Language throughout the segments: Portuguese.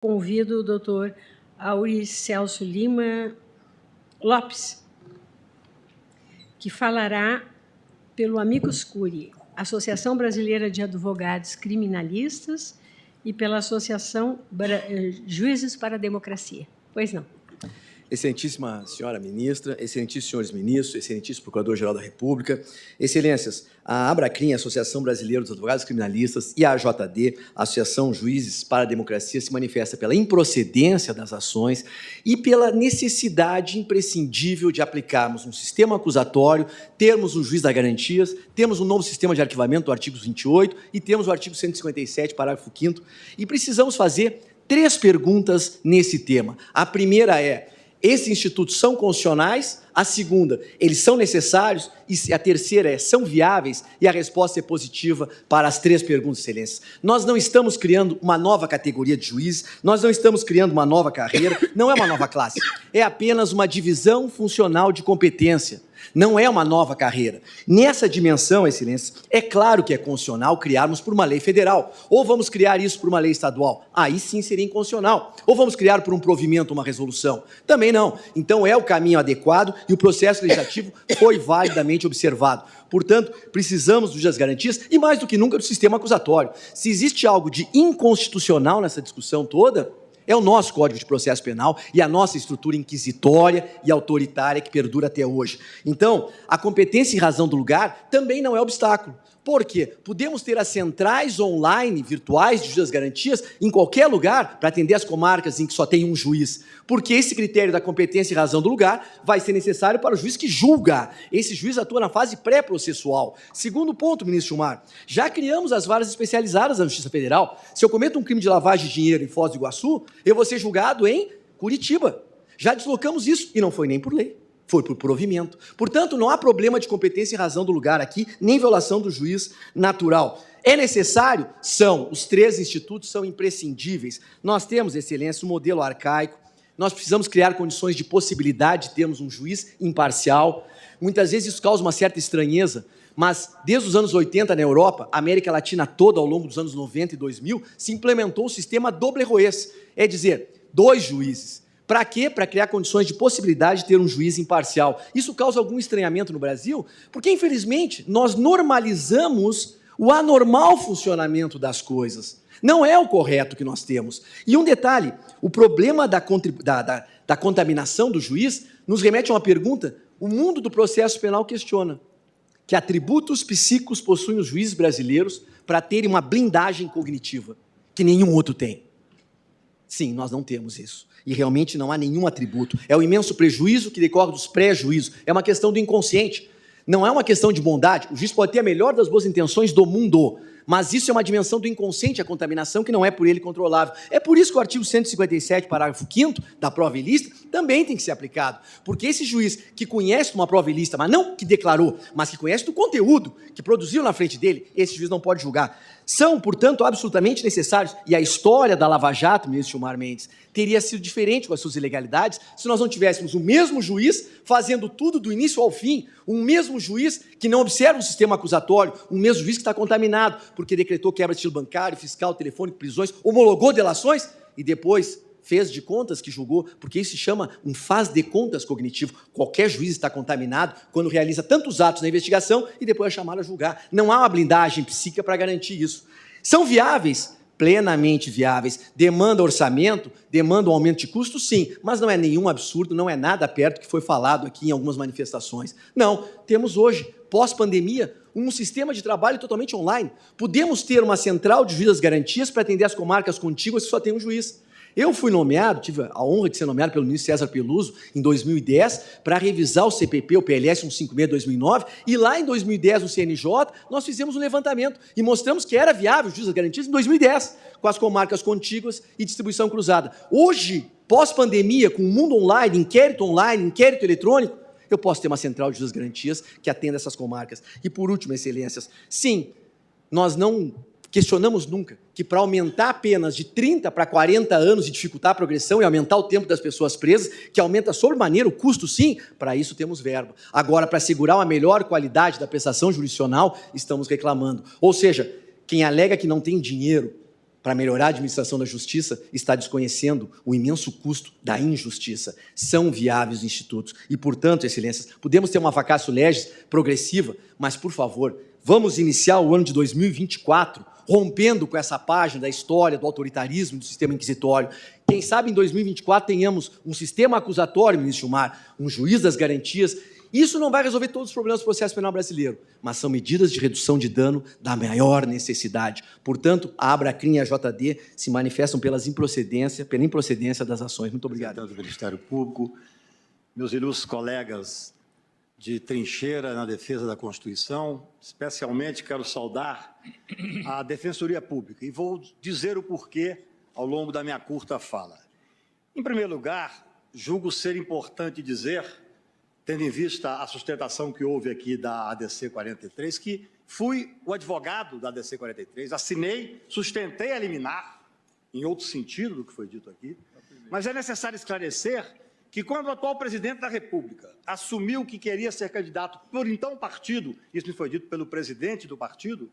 Convido o doutor Auricelso Lima Lopes, que falará pelo Amicus Curiae, Associação Brasileira de Advogados Criminalistas, e pela Associação Juízes para a Democracia. Pois não. Excelentíssima senhora ministra, excelentíssimos senhores ministros, excelentíssimo procurador-geral da República, excelências, a Abracrim, Associação Brasileira dos Advogados Criminalistas, e a AJD, Associação Juízes para a Democracia, se manifesta pela improcedência das ações e pela necessidade imprescindível de aplicarmos um sistema acusatório, termos um juiz das garantias, temos um novo sistema de arquivamento do artigo 28 e temos o artigo 157, parágrafo 5º, e precisamos fazer 3 perguntas nesse tema. A primeira é: esses institutos são constitucionais? A segunda, eles são necessários? E a terceira é: são viáveis? E a resposta é positiva para as 3 perguntas, excelências. Nós não estamos criando uma nova categoria de juízes, nós não estamos criando uma nova carreira, não é uma nova classe, é apenas uma divisão funcional de competência. Não é uma nova carreira. Nessa dimensão, excelência, é claro que é constitucional criarmos por uma lei federal. Ou vamos criar isso por uma lei estadual? Aí sim seria inconstitucional. Ou vamos criar por um provimento, uma resolução? Também não. Então é o caminho adequado e o processo legislativo foi validamente observado. Portanto, precisamos das garantias e, mais do que nunca, do sistema acusatório. Se existe algo de inconstitucional nessa discussão toda, é o nosso Código de Processo Penal e a nossa estrutura inquisitória e autoritária que perdura até hoje. Então, a competência em razão do lugar também não é obstáculo. Por quê? Podemos ter as centrais online, virtuais, de juiz das garantias, em qualquer lugar, para atender as comarcas em que só tem um juiz. Porque esse critério da competência em razão do lugar vai ser necessário para o juiz que julga. Esse juiz atua na fase pré-processual. Segundo ponto, ministro Gilmar, já criamos as varas especializadas da Justiça Federal. Se eu cometo um crime de lavagem de dinheiro em Foz do Iguaçu, eu vou ser julgado em Curitiba. Já deslocamos isso, e não foi nem por lei. Foi por provimento. Portanto, não há problema de competência em razão do lugar aqui, nem violação do juiz natural. É necessário? São. Os 3 institutos são imprescindíveis. Nós temos, excelência, um modelo arcaico. Nós precisamos criar condições de possibilidade de termos um juiz imparcial. Muitas vezes isso causa uma certa estranheza, mas desde os anos 80 na Europa, a América Latina toda, ao longo dos anos 90 e 2000, se implementou o sistema doble juez, é dizer, 2 juízes. Para quê? Para criar condições de possibilidade de ter um juiz imparcial. Isso causa algum estranhamento no Brasil, porque, infelizmente, nós normalizamos o anormal funcionamento das coisas. Não é o correto que nós temos. E um detalhe, o problema da contaminação do juiz nos remete a uma pergunta: o mundo do processo penal questiona que atributos psíquicos possuem os juízes brasileiros para terem uma blindagem cognitiva que nenhum outro tem. Sim, nós não temos isso. E realmente não há nenhum atributo. É o imenso prejuízo que decorre dos pré-juízos. É uma questão do inconsciente. Não é uma questão de bondade. O juiz pode ter a melhor das boas intenções do mundo, mas isso é uma dimensão do inconsciente, a contaminação, que não é por ele controlável. É por isso que o artigo 157, parágrafo 5º, da prova ilícita, também tem que ser aplicado. Porque esse juiz que conhece uma prova ilícita, mas não que declarou, mas que conhece do conteúdo que produziu na frente dele, esse juiz não pode julgar. São, portanto, absolutamente necessários. E a história da Lava Jato, ministro Gilmar Mendes, teria sido diferente com as suas ilegalidades se nós não tivéssemos o mesmo juiz fazendo tudo do início ao fim, um mesmo juiz que não observa o sistema acusatório, um mesmo juiz que está contaminado, porque decretou quebra de estilo bancário, fiscal, telefônico, prisões, homologou delações e depois fez de contas que julgou, porque isso se chama um faz de contas cognitivo. Qualquer juiz está contaminado quando realiza tantos atos na investigação e depois é chamado a julgar. Não há uma blindagem psíquica para garantir isso. São viáveis? Plenamente viáveis. Demanda orçamento? Demanda um aumento de custo? Sim, mas não é nenhum absurdo, não é nada perto do que foi falado aqui em algumas manifestações. Não, temos hoje, pós-pandemia, um sistema de trabalho totalmente online. Podemos ter uma central de juiz das garantias para atender as comarcas contíguas que só tem um juiz. Eu fui nomeado, tive a honra de ser nomeado pelo ministro César Peluso em 2010 para revisar o CPP, o PLS 156/2009, e lá em 2010 no CNJ nós fizemos um levantamento e mostramos que era viável o juiz das garantias em 2010, com as comarcas contíguas e distribuição cruzada. Hoje, pós-pandemia, com o mundo online, inquérito eletrônico, eu posso ter uma central de juiz das garantias que atenda essas comarcas. E por último, excelências, sim, nós não questionamos nunca que para aumentar penas de 30 para 40 anos e dificultar a progressão e aumentar o tempo das pessoas presas, que aumenta sobremaneira o custo, sim, para isso temos verba. Agora, para assegurar uma melhor qualidade da prestação jurisdicional, estamos reclamando. Ou seja, quem alega que não tem dinheiro para melhorar a administração da justiça está desconhecendo o imenso custo da injustiça. São viáveis os institutos e, portanto, excelências, podemos ter uma vacatio legis progressiva, mas, por favor, vamos iniciar o ano de 2024 rompendo com essa página da história do autoritarismo do sistema inquisitório. Quem sabe em 2024 tenhamos um sistema acusatório, ministro Gilmar, um juiz das garantias. Isso não vai resolver todos os problemas do processo penal brasileiro, mas são medidas de redução de dano da maior necessidade. Portanto, a Abracrim e a JD se manifestam pela improcedência das ações. Muito obrigado. Representante do Ministério Público, meus ilustres colegas de trincheira na defesa da Constituição, especialmente quero saudar a Defensoria Pública e vou dizer o porquê ao longo da minha curta fala. Em primeiro lugar, julgo ser importante dizer, tendo em vista a sustentação que houve aqui da ADC 43, que fui o advogado da ADC 43, assinei, sustentei a liminar, em outro sentido do que foi dito aqui, mas é necessário esclarecer que quando o atual presidente da República assumiu que queria ser candidato por então partido, isso me foi dito pelo presidente do partido,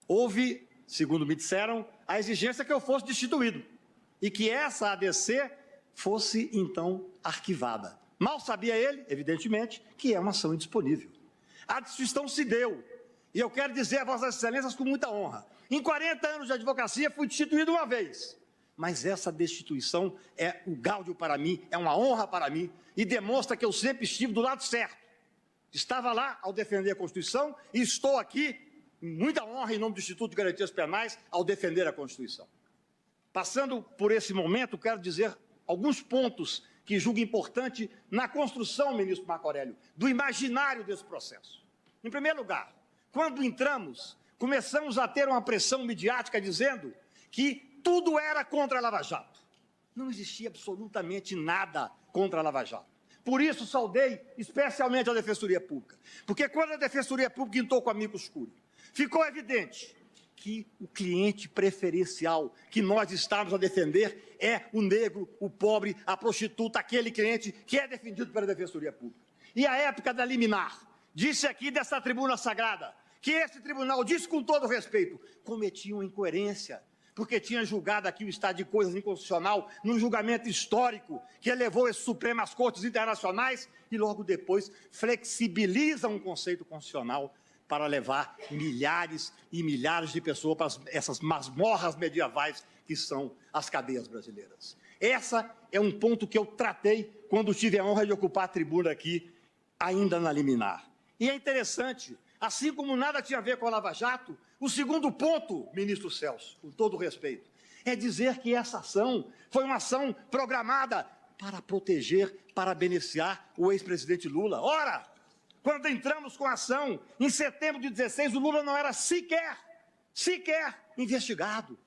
houve, segundo me disseram, a exigência que eu fosse destituído e que essa ADC fosse então arquivada. Mal sabia ele, evidentemente, que é uma ação indisponível. A destituição se deu, e eu quero dizer a Vossas Excelências com muita honra, em 40 anos de advocacia fui destituído uma vez, mas essa destituição é um gáudio para mim, é uma honra para mim, e demonstra que eu sempre estive do lado certo. Estava lá ao defender a Constituição e estou aqui, em muita honra, em nome do Instituto de Garantias Penais, ao defender a Constituição. Passando por esse momento, quero dizer alguns pontos que julgo importante na construção, ministro Marco Aurélio, do imaginário desse processo. Em primeiro lugar, quando entramos, começamos a ter uma pressão midiática dizendo que tudo era contra a Lava Jato. Não existia absolutamente nada contra a Lava Jato. Por isso, saudei especialmente a Defensoria Pública. Porque quando a Defensoria Pública entrou com amicus curiae, ficou evidente que o cliente preferencial que nós estamos a defender é o negro, o pobre, a prostituta, aquele cliente que é defendido pela Defensoria Pública. E a época da liminar, disse aqui dessa tribuna sagrada, que esse tribunal, disse com todo respeito, cometia uma incoerência, porque tinha julgado aqui o estado de coisas inconstitucional num julgamento histórico que elevou esse Supremo às cortes internacionais e logo depois flexibiliza um conceito constitucional para levar milhares e milhares de pessoas para essas masmorras medievais que são as cadeias brasileiras. Essa é um ponto que eu tratei quando tive a honra de ocupar a tribuna aqui, ainda na liminar. E é interessante, assim como nada tinha a ver com a Lava Jato, o segundo ponto, ministro Celso, com todo respeito, é dizer que essa ação foi uma ação programada para proteger, para beneficiar o ex-presidente Lula. Ora, quando entramos com a ação, em setembro de 16, o Lula não era sequer investigado.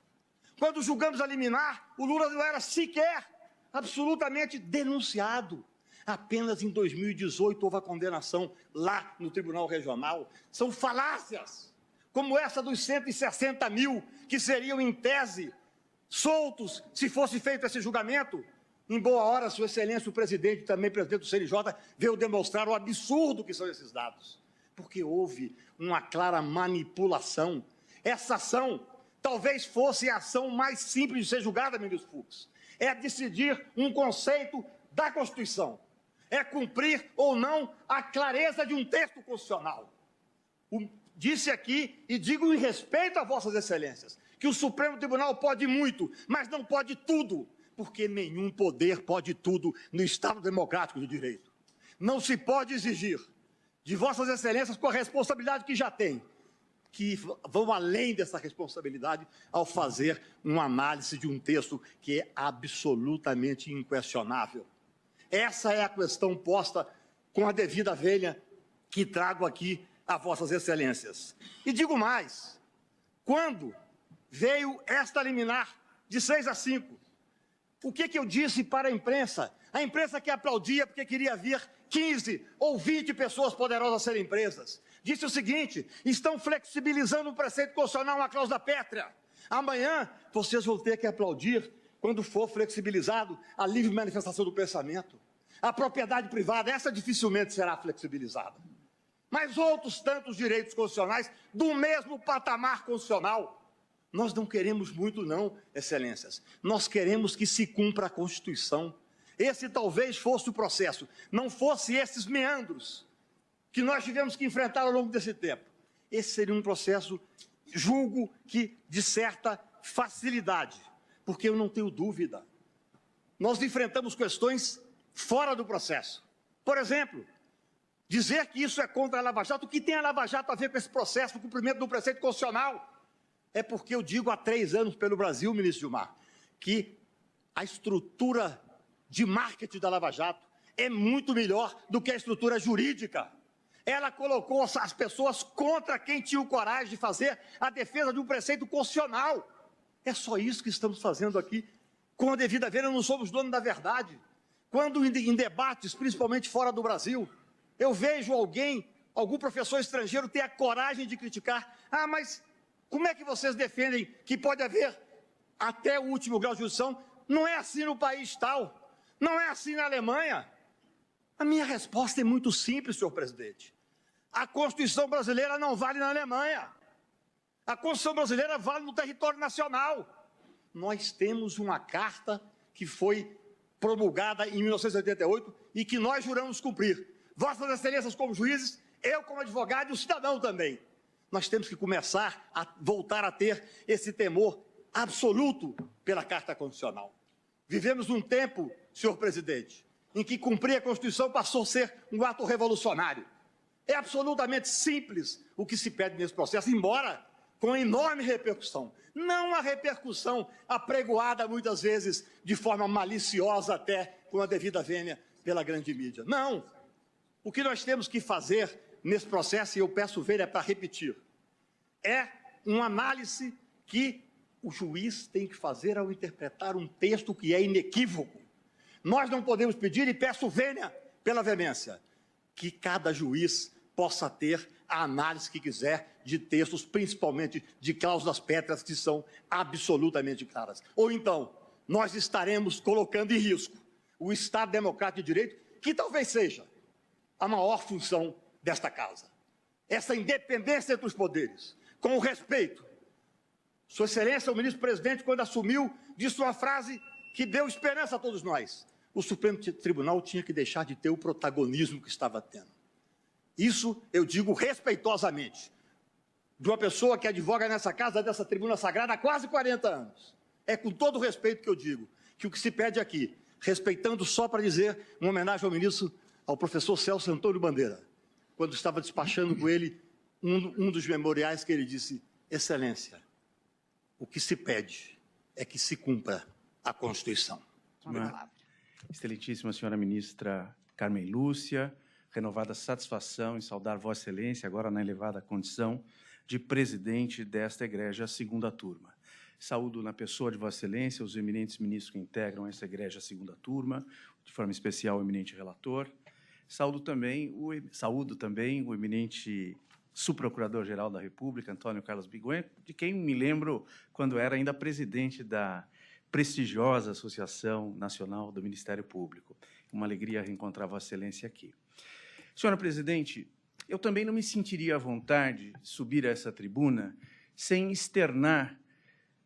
Quando julgamos a liminar, o Lula não era sequer absolutamente denunciado. Apenas em 2018 houve a condenação lá no Tribunal Regional. São falácias, como essa dos 160 mil, que seriam, em tese, soltos se fosse feito esse julgamento. Em boa hora, Sua Excelência, o presidente, também presidente do CNJ, veio demonstrar o absurdo que são esses dados. Porque houve uma clara manipulação. Essa ação talvez fosse a ação mais simples de ser julgada, ministro Fux. É decidir um conceito da Constituição. É cumprir ou não a clareza de um texto constitucional. Disse aqui, e digo em respeito a Vossas Excelências, que o Supremo Tribunal pode muito, mas não pode tudo, porque nenhum poder pode tudo no Estado Democrático de Direito. Não se pode exigir de Vossas Excelências, com a responsabilidade que já tem, que vão além dessa responsabilidade ao fazer uma análise de um texto que é absolutamente inquestionável. Essa é a questão posta com a devida vênia que trago aqui a Vossas Excelências. E digo mais, quando veio esta liminar de 6-5, o que eu disse para a imprensa? A imprensa que aplaudia porque queria ver 15 ou 20 pessoas poderosas a serem presas. Disse o seguinte, estão flexibilizando o preceito constitucional, uma cláusula pétrea. Amanhã vocês vão ter que aplaudir quando for flexibilizado a livre manifestação do pensamento. A propriedade privada, essa dificilmente será flexibilizada. Mas outros tantos direitos constitucionais do mesmo patamar constitucional, Nós não queremos muito, não, excelências. Nós queremos que se cumpra a Constituição. Esse talvez fosse o processo, não fosse esses meandros que nós tivemos que enfrentar ao longo desse tempo. Esse seria um processo, julgo que de certa facilidade, porque eu não tenho dúvida. Nós enfrentamos questões fora do processo. Por exemplo, dizer que isso é contra a Lava Jato, o que tem a Lava Jato a ver com esse processo, o cumprimento do preceito constitucional? É porque eu digo há 3 anos pelo Brasil, ministro Gilmar, que a estrutura de marketing da Lava Jato é muito melhor do que a estrutura jurídica. Ela colocou as pessoas contra quem tinha o coragem de fazer a defesa de um preceito constitucional. É só isso que estamos fazendo aqui. Com a devida vênia, não somos donos da verdade. Quando em debates, principalmente fora do Brasil, eu vejo algum professor estrangeiro ter a coragem de criticar. Ah, mas como é que vocês defendem que pode haver até o último grau de jurisdição? Não é assim no país tal. Não é assim na Alemanha. A minha resposta é muito simples, senhor presidente. A Constituição brasileira não vale na Alemanha. A Constituição brasileira vale no território nacional. Nós temos uma carta que foi promulgada em 1988 e que nós juramos cumprir. Vossas Excelências como juízes, eu como advogado e o cidadão também. Nós temos que começar a voltar a ter esse temor absoluto pela Carta Constitucional. Vivemos num tempo, senhor presidente, em que cumprir a Constituição passou a ser um ato revolucionário. É absolutamente simples o que se pede nesse processo, embora com enorme repercussão. Não a repercussão apregoada, muitas vezes, de forma maliciosa até, com a devida vênia, pela grande mídia. Não! O que nós temos que fazer nesse processo, e eu peço vênia para repetir, é uma análise que o juiz tem que fazer ao interpretar um texto que é inequívoco. Nós não podemos pedir, e peço vênia pela veemência, que cada juiz possa ter a análise que quiser de textos, principalmente de cláusulas pétreas que são absolutamente claras. Ou então, nós estaremos colocando em risco o Estado Democrático de Direito, que talvez seja a maior função desta casa. Essa independência entre os poderes, com o respeito. Sua Excelência, o ministro-presidente, quando assumiu, disse uma frase que deu esperança a todos nós. O Supremo Tribunal tinha que deixar de ter o protagonismo que estava tendo. Isso eu digo respeitosamente, de uma pessoa que advoga nessa casa, dessa tribuna sagrada, há quase 40 anos. É com todo o respeito que eu digo, que o que se pede aqui, respeitando só para dizer uma homenagem ao ministro, ao professor Celso Antônio Bandeira, quando estava despachando com ele um dos memoriais que ele disse: Excelência, o que se pede é que se cumpra a Constituição. Excelentíssima senhora ministra Carmen Lúcia, renovada satisfação em saudar Vossa Excelência, agora na elevada condição de presidente desta egrégia segunda turma. Saúdo na pessoa de Vossa Excelência os eminentes ministros que integram essa egrégia segunda turma, de forma especial o eminente relator. Saúdo também o eminente subprocurador-geral da República, Antônio Carlos Biguen, de quem me lembro quando era ainda presidente da prestigiosa Associação Nacional do Ministério Público. Uma alegria reencontrar Vossa Excelência aqui. Senhora Presidente, eu também não me sentiria à vontade de subir a essa tribuna sem externar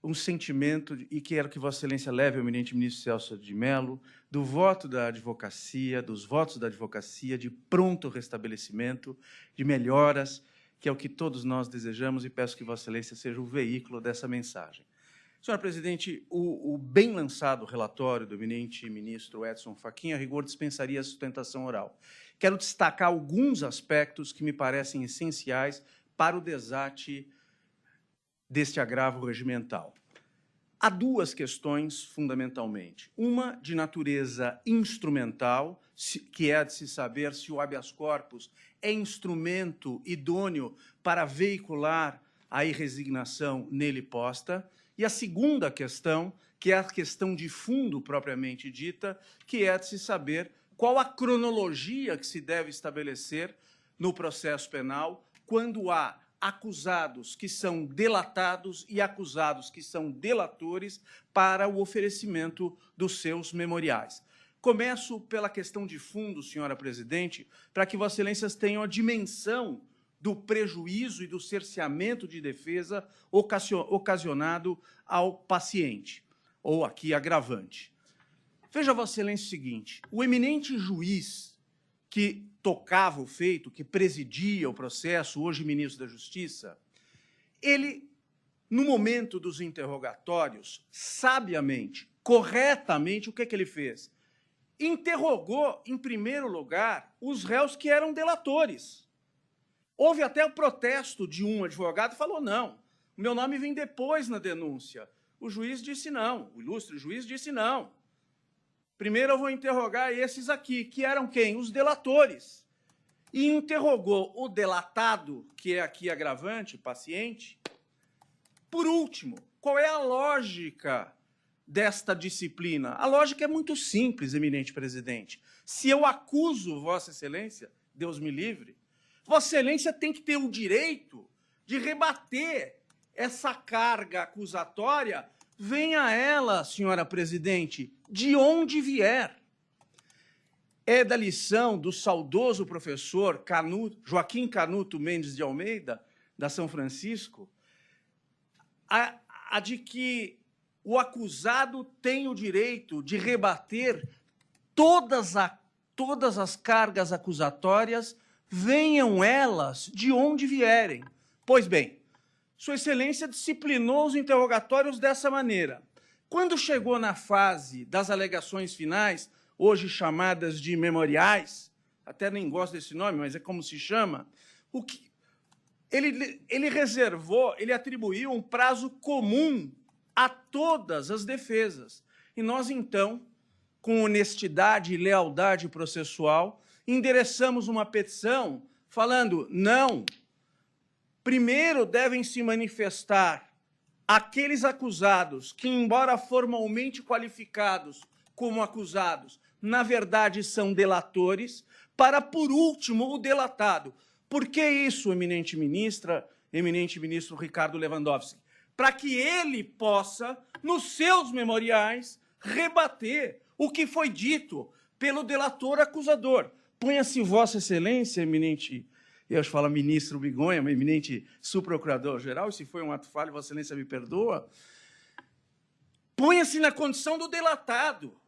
um sentimento, e quero que Vossa Excelência leve ao eminente ministro Celso de Mello, do voto da advocacia, dos votos da advocacia de pronto restabelecimento, de melhoras, que é o que todos nós desejamos, e peço que Vossa Excelência seja o veículo dessa mensagem. Senhora Presidente, o bem lançado relatório do eminente ministro Edson Fachin, a rigor, dispensaria a sustentação oral. Quero destacar alguns aspectos que me parecem essenciais para o desate deste agravo regimental. Há duas questões, fundamentalmente. Uma de natureza instrumental, que é a de se saber se o habeas corpus é instrumento idôneo para veicular a irresignação nele posta, e a segunda questão, que é a questão de fundo propriamente dita, que é a de se saber qual a cronologia que se deve estabelecer no processo penal quando há acusados que são delatados e acusados que são delatores para o oferecimento dos seus memoriais. Começo pela questão de fundo, senhora Presidente, para que Vossa Excelências tenham a dimensão do prejuízo e do cerceamento de defesa ocasionado ao paciente, ou aqui agravante. Veja, Vossa Excelência, o seguinte: o eminente juiz que tocava o feito, que presidia o processo, hoje ministro da Justiça, ele, no momento dos interrogatórios, sabiamente, corretamente, o que ele fez? Interrogou, em primeiro lugar, os réus que eram delatores. Houve até o protesto de um advogado que falou: não, o meu nome vem depois na denúncia. O juiz disse não, o ilustre juiz disse não. Primeiro eu vou interrogar esses aqui, que eram quem? Os delatores. E interrogou o delatado, que é aqui agravante, paciente. Por último, qual é a lógica desta disciplina? A lógica é muito simples, eminente presidente. Se eu acuso Vossa Excelência, Deus me livre, Vossa Excelência tem que ter o direito de rebater essa carga acusatória, venha ela, senhora presidente, de onde vier. É da lição do saudoso professor Joaquim Canuto Mendes de Almeida, da São Francisco, a de que o acusado tem o direito de rebater todas as cargas acusatórias, venham elas de onde vierem. Pois bem, Sua Excelência disciplinou os interrogatórios dessa maneira. Quando chegou na fase das alegações finais, hoje chamadas de memoriais, até nem gosto desse nome, mas é como se chama, ele reservou, ele atribuiu um prazo comum a todas as defesas. E nós, então, com honestidade e lealdade processual, endereçamos uma petição falando: não, primeiro devem se manifestar aqueles acusados que, embora formalmente qualificados como acusados, na verdade são delatores, para, por último, o delatado. Por que isso, eminente ministro Ricardo Lewandowski? Para que ele possa, nos seus memoriais, rebater o que foi dito pelo delator acusador. Ponha-se Vossa Excelência, eminente, eu acho que fala ministro Bigonha, mas eminente subprocurador-geral, se foi um ato falho, Vossa Excelência me perdoa, ponha-se na condição do delatado.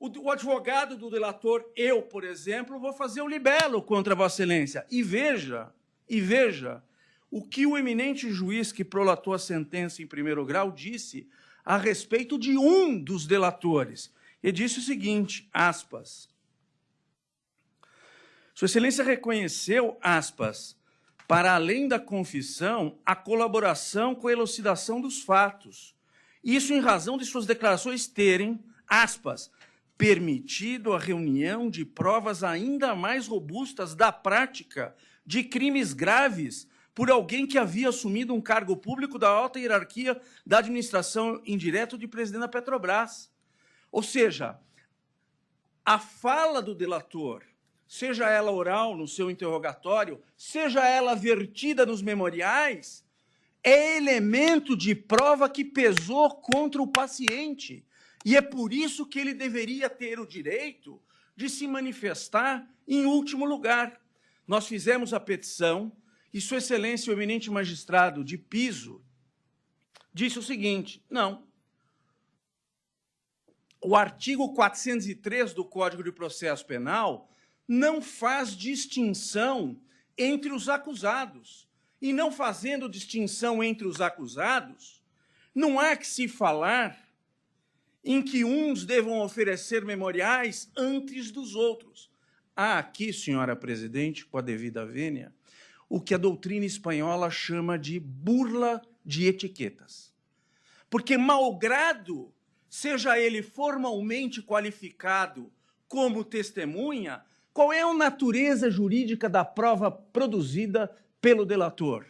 O advogado do delator, eu, por exemplo, vou fazer o libelo contra Vossa Excelência. E veja, o que o eminente juiz que prolatou a sentença em primeiro grau disse a respeito de um dos delatores. Ele disse o seguinte, aspas, Sua Excelência reconheceu, aspas, para além da confissão, a colaboração com a elucidação dos fatos. Isso em razão de suas declarações terem, aspas, permitido a reunião de provas ainda mais robustas da prática de crimes graves por alguém que havia assumido um cargo público da alta hierarquia da administração indireta de presidente da Petrobras. Ou seja, a fala do delator, seja ela oral no seu interrogatório, seja ela vertida nos memoriais, é elemento de prova que pesou contra o paciente. E é por isso que ele deveria ter o direito de se manifestar em último lugar. Nós fizemos a petição e Sua Excelência, o eminente magistrado de piso, disse o seguinte, não, o artigo 403 do Código de Processo Penal não faz distinção entre os acusados. E não fazendo distinção entre os acusados, não há que se falar em que uns devam oferecer memoriais antes dos outros. Há aqui, senhora presidente, com a devida vênia, o que a doutrina espanhola chama de burla de etiquetas. Porque, malgrado seja ele formalmente qualificado como testemunha, qual é a natureza jurídica da prova produzida pelo delator?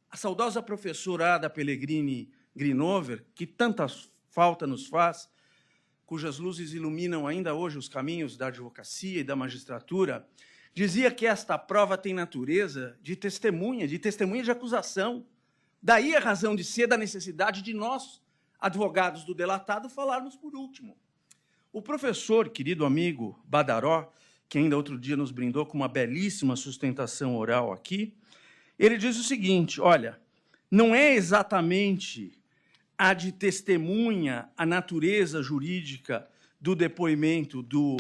A saudosa professora Ada Pellegrini Grinover, que tanta falta nos faz, cujas luzes iluminam ainda hoje os caminhos da advocacia e da magistratura, dizia que esta prova tem natureza de testemunha de acusação. Daí a razão de ser da necessidade de nós, advogados do delatado, falarmos por último. O professor, querido amigo Badaró, que ainda outro dia nos brindou com uma belíssima sustentação oral aqui, ele diz o seguinte, olha, não é exatamente a de testemunha a natureza jurídica do depoimento do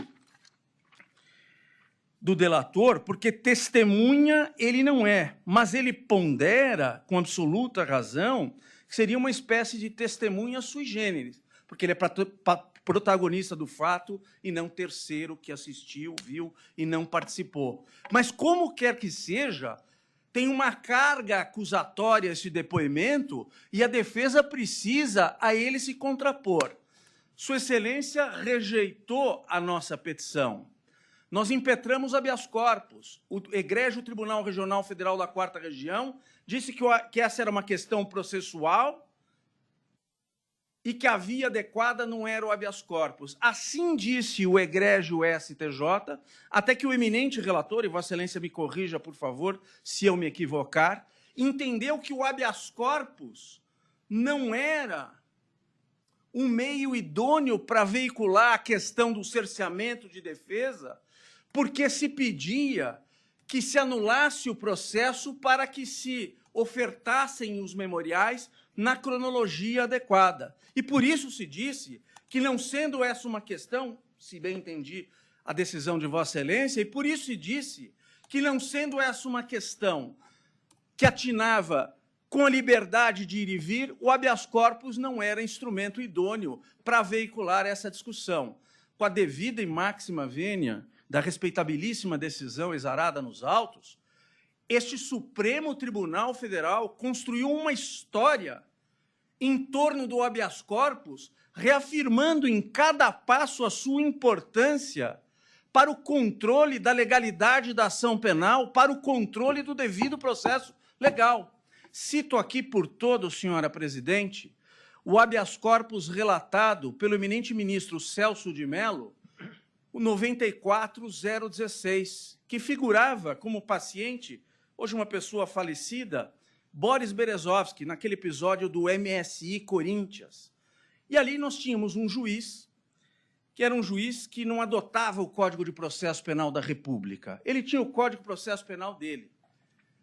delator, porque testemunha ele não é, mas ele pondera, com absoluta razão, que seria uma espécie de testemunha sui generis, porque ele é protagonista do fato e não terceiro que assistiu, viu e não participou. Mas, como quer que seja, tem uma carga acusatória esse depoimento e a defesa precisa a ele se contrapor. Sua Excelência rejeitou a nossa petição. Nós impetramos habeas corpus. O egrégio Tribunal Regional Federal da 4ª Região disse que essa era uma questão processual e que a via adequada não era o habeas corpus. Assim disse o egrégio STJ, até que o eminente relator, e Vossa Excelência me corrija, por favor, se eu me equivocar, entendeu que o habeas corpus não era um meio idôneo para veicular a questão do cerceamento de defesa, porque se pedia que se anulasse o processo para que se ofertassem os memoriais na cronologia adequada. E por isso se disse que, não sendo essa uma questão, se bem entendi a decisão de Vossa Excelência, e por isso se disse que, não sendo essa uma questão que atinava com a liberdade de ir e vir, o habeas corpus não era instrumento idôneo para veicular essa discussão. Com a devida e máxima vênia da respeitabilíssima decisão exarada nos autos, este Supremo Tribunal Federal construiu uma história em torno do habeas corpus, reafirmando em cada passo a sua importância para o controle da legalidade da ação penal, para o controle do devido processo legal. Cito aqui por todo, senhora presidente, o habeas corpus relatado pelo eminente ministro Celso de Mello, o 94.016, que figurava como paciente, hoje uma pessoa falecida, Boris Berezovsky, naquele episódio do MSI Corinthians. E ali nós tínhamos um juiz, que era um juiz que não adotava o Código de Processo Penal da República. Ele tinha o Código de Processo Penal dele.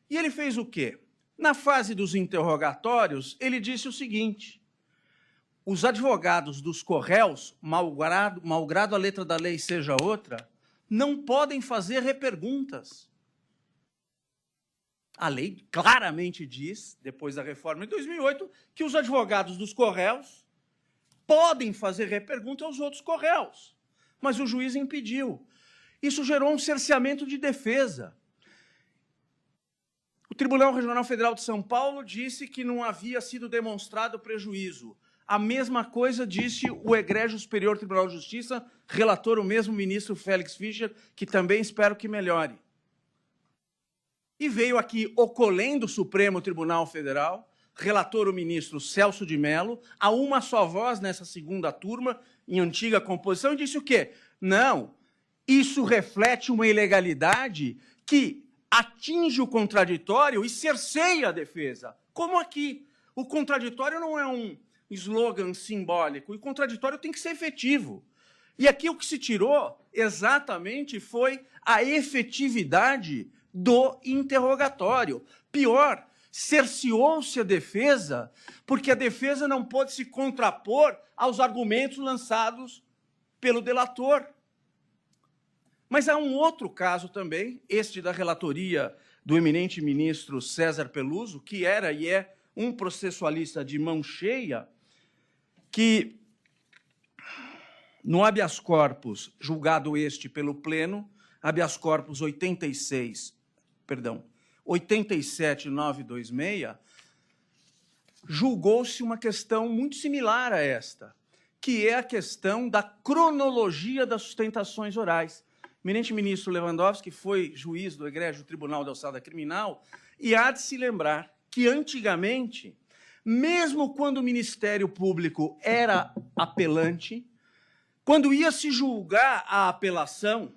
E ele fez o quê? Na fase dos interrogatórios, ele disse o seguinte: os advogados dos corréus, malgrado a letra da lei seja outra, não podem fazer reperguntas. A lei claramente diz, depois da reforma de 2008, que os advogados dos corréus podem fazer repergunta aos outros corréus, mas o juiz impediu. Isso gerou um cerceamento de defesa. O Tribunal Regional Federal de São Paulo disse que não havia sido demonstrado prejuízo. A mesma coisa disse o Egrégio Superior Tribunal de Justiça, relator o mesmo ministro Félix Fischer, que também espero que melhore. E veio aqui o colém do Supremo Tribunal Federal, relator o ministro Celso de Mello, a uma só voz nessa segunda turma, em antiga composição, e disse o quê? Não, isso reflete uma ilegalidade que atinge o contraditório e cerceia a defesa. Como aqui. O contraditório não é um slogan simbólico, o contraditório tem que ser efetivo. E aqui o que se tirou exatamente foi a efetividade do interrogatório. Pior, cerceou-se a defesa, porque a defesa não pôde se contrapor aos argumentos lançados pelo delator. Mas há um outro caso também, este da relatoria do eminente ministro César Peluso, que era e é um processualista de mão cheia, que, no habeas corpus julgado este pelo Pleno, habeas corpus 87.926, julgou-se uma questão muito similar a esta, que é a questão da cronologia das sustentações orais. O eminente ministro Lewandowski foi juiz do Egrégio Tribunal de Alçada Criminal e há de se lembrar que, antigamente, mesmo quando o Ministério Público era apelante, quando ia se julgar a apelação,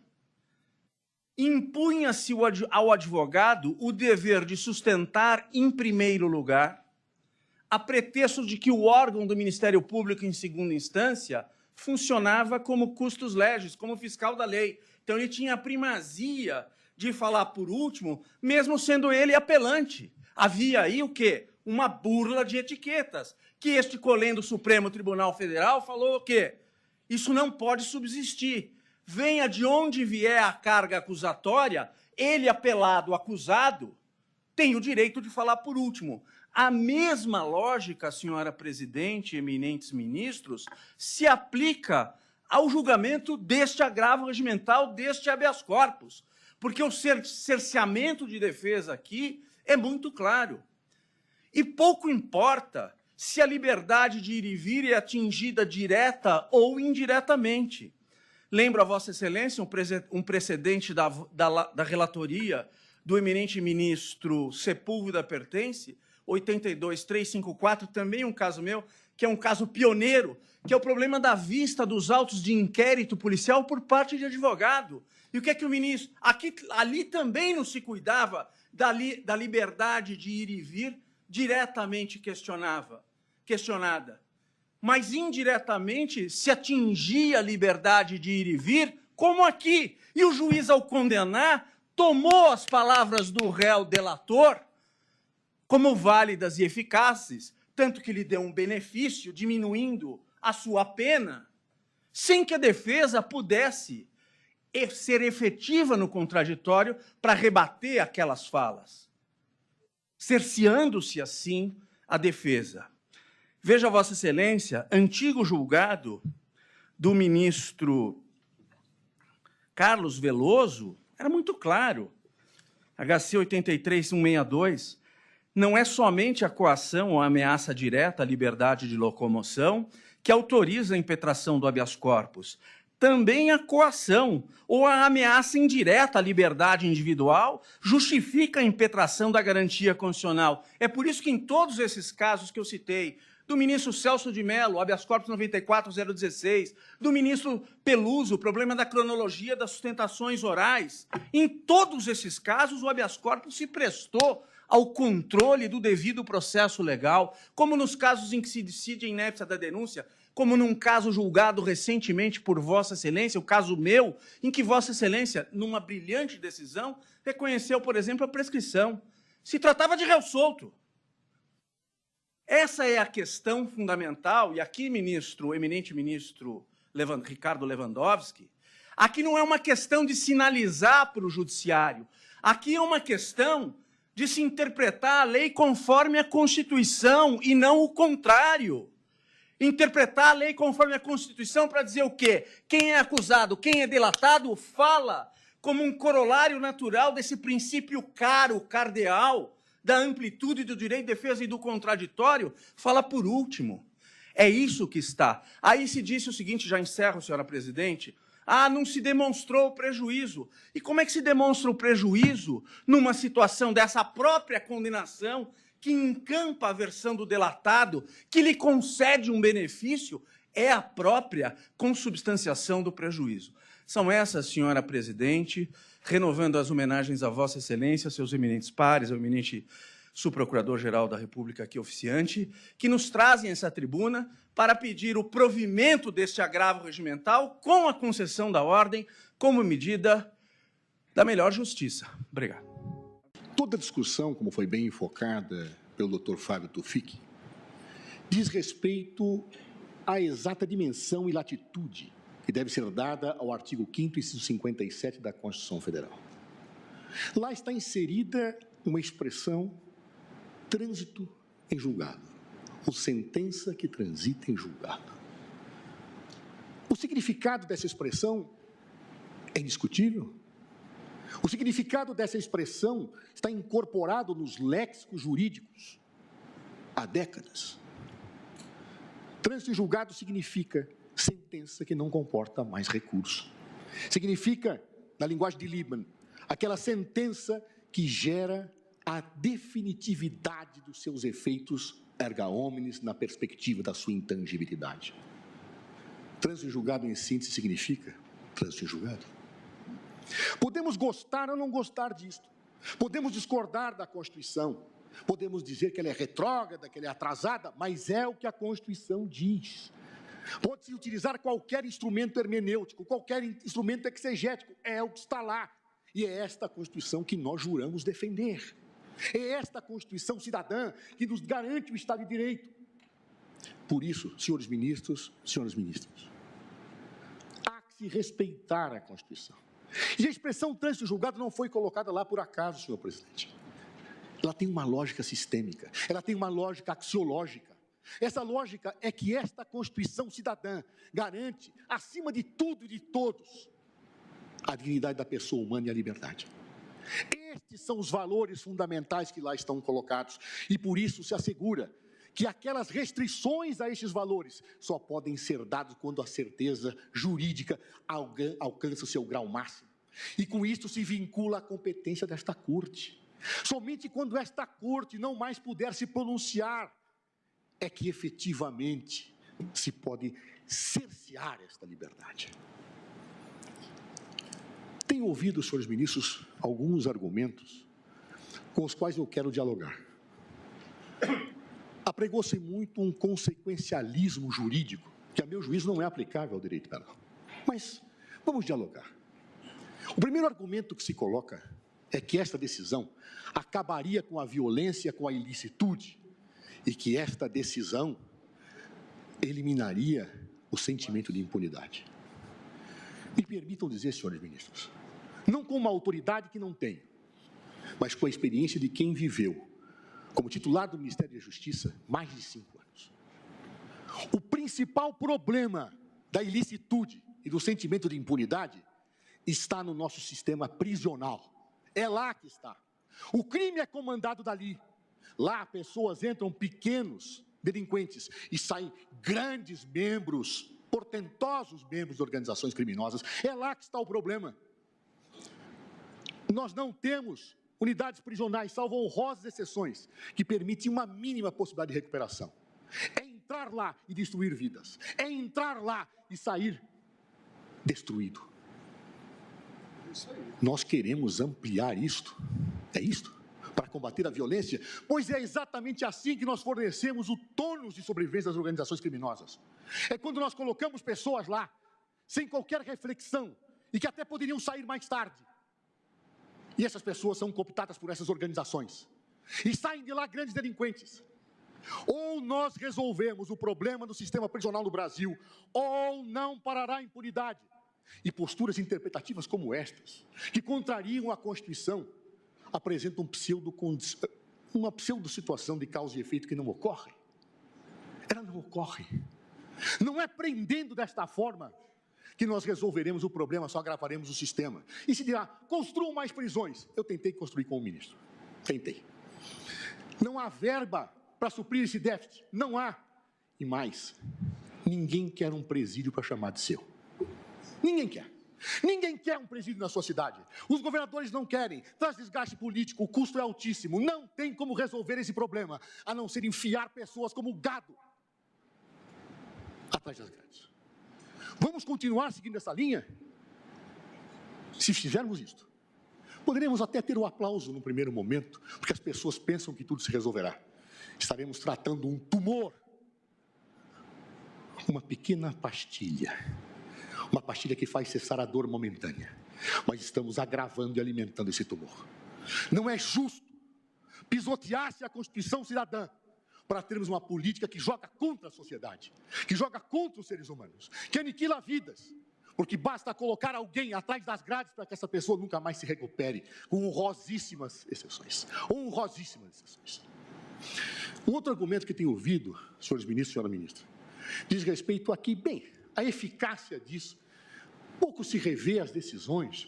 impunha-se ao advogado o dever de sustentar, em primeiro lugar, a pretexto de que o órgão do Ministério Público, em segunda instância, funcionava como custos legis, como fiscal da lei. Então, ele tinha a primazia de falar por último, mesmo sendo ele apelante. Havia aí o quê? Uma burla de etiquetas, que este colém do Supremo Tribunal Federal falou o quê? Isso não pode subsistir. Venha de onde vier a carga acusatória, ele, apelado, acusado, tem o direito de falar por último. A mesma lógica, senhora presidente, eminentes ministros, se aplica ao julgamento deste agravo regimental, deste habeas corpus. Porque o cerceamento de defesa aqui é muito claro. E pouco importa se a liberdade de ir e vir é atingida direta ou indiretamente. Lembro a Vossa Excelência um precedente da relatoria do eminente ministro Sepúlveda Pertence, 82354, também um caso meu, que é um caso pioneiro, que é o problema da vista dos autos de inquérito policial por parte de advogado. E o que é que o ministro... Ali também não se cuidava da liberdade de ir e vir diretamente questionada. Mas indiretamente se atingia a liberdade de ir e vir, como aqui. E o juiz, ao condenar, tomou as palavras do réu delator como válidas e eficazes, tanto que lhe deu um benefício, diminuindo a sua pena, sem que a defesa pudesse ser efetiva no contraditório para rebater aquelas falas, cerceando-se assim a defesa. Veja, Vossa Excelência, antigo julgado do ministro Carlos Veloso, era muito claro. HC 83162, não é somente a coação ou a ameaça direta à liberdade de locomoção que autoriza a impetração do habeas corpus. Também a coação ou a ameaça indireta à liberdade individual justifica a impetração da garantia constitucional. É por isso que em todos esses casos que eu citei, do ministro Celso de Mello, habeas corpus 94.016, do ministro Peluso, o problema da cronologia das sustentações orais, em todos esses casos o habeas corpus se prestou ao controle do devido processo legal, como nos casos em que se decide a inépcia da denúncia, como num caso julgado recentemente por Vossa Excelência, o caso meu, em que Vossa Excelência, numa brilhante decisão, reconheceu, por exemplo, a prescrição. Se tratava de réu solto. Essa é a questão fundamental, e aqui, o eminente ministro Ricardo Lewandowski, aqui não é uma questão de sinalizar para o judiciário, aqui é uma questão de se interpretar a lei conforme a Constituição e não o contrário. Interpretar a lei conforme a Constituição para dizer o quê? Quem é acusado, quem é delatado, fala como um corolário natural desse princípio cardeal, da amplitude do direito de defesa e do contraditório, fala por último. É isso que está. Aí se disse o seguinte, já encerro, senhora presidente, não se demonstrou o prejuízo. E como é que se demonstra o prejuízo numa situação dessa própria condenação que encampa a versão do delatado, que lhe concede um benefício? É a própria consubstanciação do prejuízo. São essas, senhora presidente, renovando as homenagens a Vossa Excelência, seus eminentes pares, ao eminente subprocurador-geral da República aqui oficiante, que nos trazem essa tribuna para pedir o provimento deste agravo regimental com a concessão da ordem como medida da melhor justiça. Obrigado. Toda a discussão, como foi bem enfocada pelo Dr. Fábio Tuffic, diz respeito à exata dimensão e latitude que deve ser dada ao artigo 5º, inciso 57 da Constituição Federal. Lá está inserida uma expressão trânsito em julgado, ou sentença que transita em julgado. O significado dessa expressão é indiscutível. O significado dessa expressão está incorporado nos léxicos jurídicos há décadas. Trânsito em julgado significa sentença que não comporta mais recurso. Significa, na linguagem de Liebman, aquela sentença que gera a definitividade dos seus efeitos erga omnes na perspectiva da sua intangibilidade. Trânsito em julgado, em síntese, significa trânsito em julgado. Podemos gostar ou não gostar disto. Podemos discordar da Constituição. Podemos dizer que ela é retrógrada, que ela é atrasada, mas é o que a Constituição diz. Pode-se utilizar qualquer instrumento hermenêutico, qualquer instrumento exegético, é o que está lá. E é esta Constituição que nós juramos defender. É esta Constituição cidadã que nos garante o Estado de Direito. Por isso, senhores ministros, senhoras ministras, há que se respeitar a Constituição. E a expressão trânsito julgado não foi colocada lá por acaso, senhor presidente. Ela tem uma lógica sistêmica, ela tem uma lógica axiológica. Essa lógica é que esta Constituição cidadã garante, acima de tudo e de todos, a dignidade da pessoa humana e a liberdade. Estes são os valores fundamentais que lá estão colocados e por isso se assegura que aquelas restrições a estes valores só podem ser dadas quando a certeza jurídica alcança o seu grau máximo. E com isto se vincula a competência desta Corte. Somente quando esta Corte não mais puder se pronunciar é que efetivamente se pode cercear esta liberdade. Tenho ouvido, senhores ministros, alguns argumentos com os quais eu quero dialogar. Apregou-se muito um consequencialismo jurídico, que a meu juízo não é aplicável ao direito penal. Mas vamos dialogar. O primeiro argumento que se coloca é que esta decisão acabaria com a violência, com a ilicitude, e que esta decisão eliminaria o sentimento de impunidade. Me permitam dizer, senhores ministros, não com uma autoridade que não tenho, mas com a experiência de quem viveu, como titular do Ministério da Justiça, mais de 5 anos. O principal problema da ilicitude e do sentimento de impunidade está no nosso sistema prisional. É lá que está. O crime é comandado dali. Lá pessoas entram pequenos delinquentes e saem grandes membros, portentosos membros de organizações criminosas. É lá que está o problema. Nós não temos unidades prisionais, salvo honrosas exceções, que permitem uma mínima possibilidade de recuperação. É entrar lá e destruir vidas. É entrar lá e sair destruído. Nós queremos ampliar isto. É isto? Para combater a violência? Pois é exatamente assim que nós fornecemos o tônus de sobrevivência das organizações criminosas. É quando nós colocamos pessoas lá, sem qualquer reflexão, e que até poderiam sair mais tarde. E essas pessoas são cooptadas por essas organizações. E saem de lá grandes delinquentes. Ou nós resolvemos o problema do sistema prisional no Brasil, ou não parará a impunidade. E posturas interpretativas como estas, que contrariam a Constituição, apresentam uma pseudo-situação de causa e efeito que não ocorre. Ela não ocorre. Não é prendendo desta forma que nós resolveremos o problema, só agravaremos o sistema. E se dirá, construam mais prisões. Eu tentei construir com o ministro. Tentei. Não há verba para suprir esse déficit. Não há. E mais, ninguém quer um presídio para chamar de seu. Ninguém quer. Ninguém quer um presídio na sua cidade. Os governadores não querem. Traz desgaste político, o custo é altíssimo. Não tem como resolver esse problema, a não ser enfiar pessoas como gado atrás das grades. Vamos continuar seguindo essa linha? Se fizermos isto, poderemos até ter o aplauso no primeiro momento, porque as pessoas pensam que tudo se resolverá. Estaremos tratando um tumor, uma pequena pastilha. Uma pastilha que faz cessar a dor momentânea. Mas estamos agravando e alimentando esse tumor. Não é justo pisotear-se a Constituição cidadã para termos uma política que joga contra a sociedade, que joga contra os seres humanos, que aniquila vidas, porque basta colocar alguém atrás das grades para que essa pessoa nunca mais se recupere, com honrosíssimas exceções. Honrosíssimas exceções. Um outro argumento que tenho ouvido, senhores ministros e senhora ministra, diz respeito aqui, bem, a eficácia disso. Pouco se revê as decisões,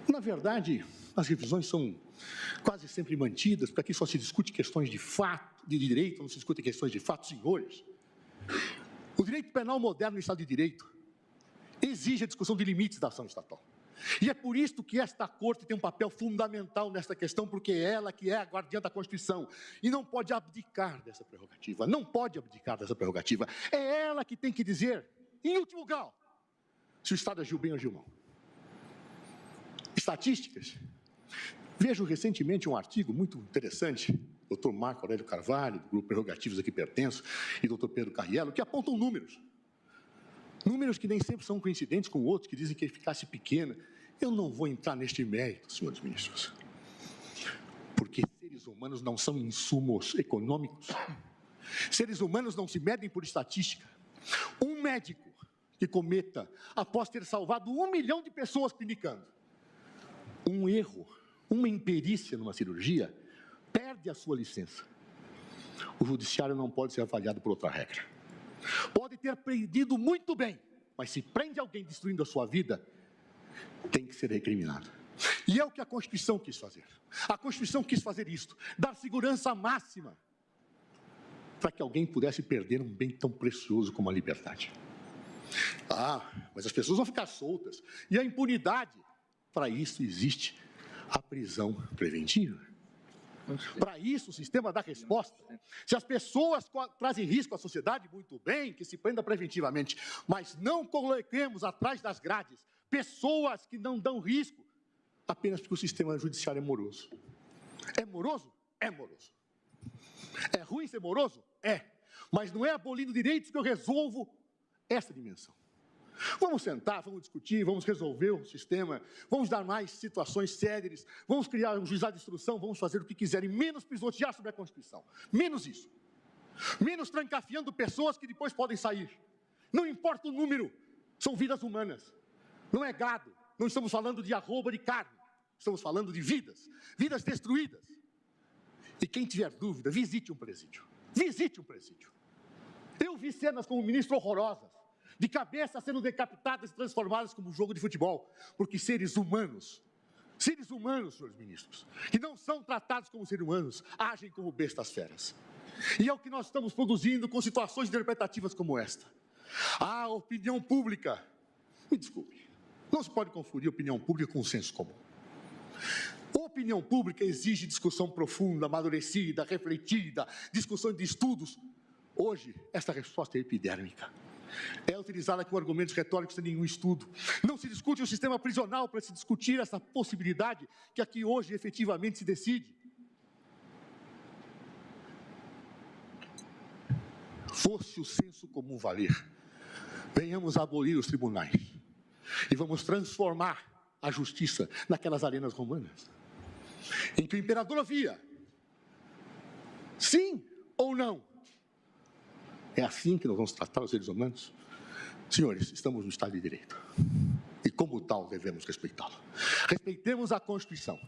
Na verdade, as revisões são quase sempre mantidas, porque aqui só se discute questões de fato, de direito, não se discute questões de fatos senhores. O direito penal moderno no Estado de Direito exige a discussão de limites da ação estatal. E é por isso que esta Corte tem um papel fundamental nesta questão, porque é ela que é a guardiã da Constituição e não pode abdicar dessa prerrogativa, É ela que tem que dizer, em último grau, se o Estado agiu bem ou agiu mal. Estatísticas. Vejo recentemente um artigo muito interessante, doutor Marco Aurélio Carvalho, do Grupo Prerrogativos a que pertenço, e doutor Pedro Carriello, que apontam números. Números que nem sempre são coincidentes com outros, que dizem que a eficácia é pequena. Eu não vou entrar neste mérito, senhores ministros, porque seres humanos não são insumos econômicos. Seres humanos não se medem por estatística. Um médico que cometa, após ter salvado 1 milhão de pessoas clinicando, um erro, uma imperícia numa cirurgia, perde a sua licença. O judiciário não pode ser avaliado por outra regra. Pode ter prendido muito bem, mas se prende alguém destruindo a sua vida, tem que ser recriminado. E é o que a Constituição quis fazer. A Constituição quis fazer isto, dar segurança máxima para que alguém pudesse perder um bem tão precioso como a liberdade. Mas as pessoas vão ficar soltas. E a impunidade, para isso existe a prisão preventiva. Para isso o sistema dá resposta. Se as pessoas trazem risco à sociedade, muito bem, que se prenda preventivamente, mas não coloquemos atrás das grades pessoas que não dão risco apenas porque o sistema judiciário é moroso. É moroso? É moroso. É ruim ser moroso? É. Mas não é abolindo direitos que eu resolvo essa dimensão. Vamos sentar, vamos discutir, vamos resolver o sistema, vamos dar mais situações céleres, vamos criar um juizado de instrução, vamos fazer o que quiserem, menos pisotear sobre a Constituição. Menos isso. Menos trancafiando pessoas que depois podem sair. Não importa o número, são vidas humanas. Não é gado, não estamos falando de arroba de carne, estamos falando de vidas, vidas destruídas. E quem tiver dúvida, visite um presídio. Visite um presídio. Eu vi cenas como ministro horrorosas, de cabeça sendo decapitadas e transformadas como um jogo de futebol, porque seres humanos, senhores ministros, que não são tratados como seres humanos, agem como bestas feras. E é o que nós estamos produzindo com situações interpretativas como esta. A opinião pública, me desculpe, não se pode confundir opinião pública com o senso comum. Opinião pública exige discussão profunda, amadurecida, refletida, discussão de estudos. Hoje, essa resposta é epidérmica. É utilizada com argumentos retóricos sem nenhum estudo. Não se discute o sistema prisional para se discutir essa possibilidade que aqui hoje efetivamente se decide. Fosse o senso comum valer, venhamos abolir os tribunais e vamos transformar a justiça naquelas arenas romanas, em que o imperador havia sim ou não. É assim que nós vamos tratar os seres humanos? Senhores, estamos no Estado de Direito. E como tal, devemos respeitá-lo. Respeitemos a Constituição.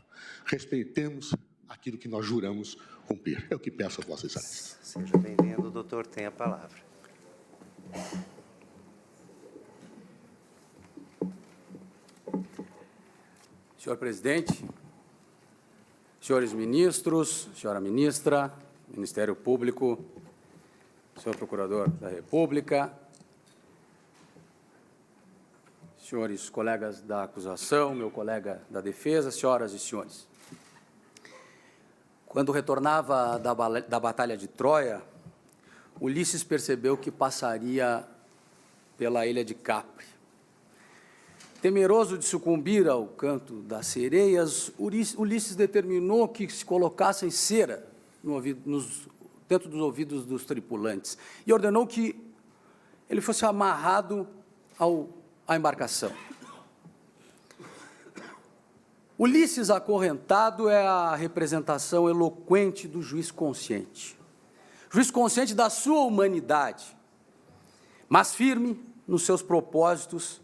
Respeitemos aquilo que nós juramos cumprir. É o que peço a Vossa Excelência. Seja bem-vindo, doutor. Tem a palavra. Senhor presidente, senhores ministros, senhora ministra, Ministério Público, senhor procurador da República, senhores colegas da acusação, meu colega da defesa, senhoras e senhores. Quando retornava da Batalha de Troia, Ulisses percebeu que passaria pela ilha de Capri. Temeroso de sucumbir ao canto das sereias, Ulisses determinou que se colocassem cera dentro dos ouvidos dos tripulantes e ordenou que ele fosse amarrado à embarcação. Ulisses acorrentado é a representação eloquente do juiz consciente da sua humanidade, mas firme nos seus propósitos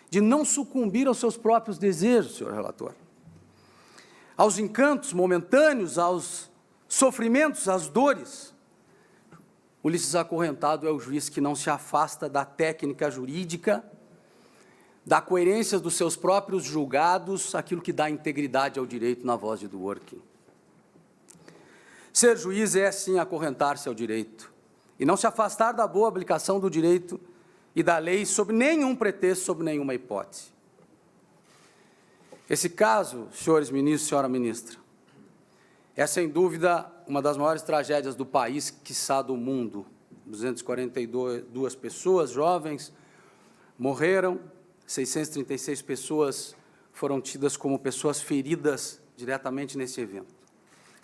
de não sucumbir aos seus próprios desejos, senhor relator, aos encantos momentâneos, aos sofrimentos, às dores. Ulisses acorrentado é o juiz que não se afasta da técnica jurídica, da coerência dos seus próprios julgados, aquilo que dá integridade ao direito na voz de Dworkin. Ser juiz é, sim, acorrentar-se ao direito, e não se afastar da boa aplicação do direito e da lei sob nenhum pretexto, sob nenhuma hipótese. Esse caso, senhores ministros, senhora ministra, é, sem dúvida, uma das maiores tragédias do país, quiçá do mundo. 242 pessoas jovens morreram, 636 pessoas foram tidas como pessoas feridas diretamente nesse evento.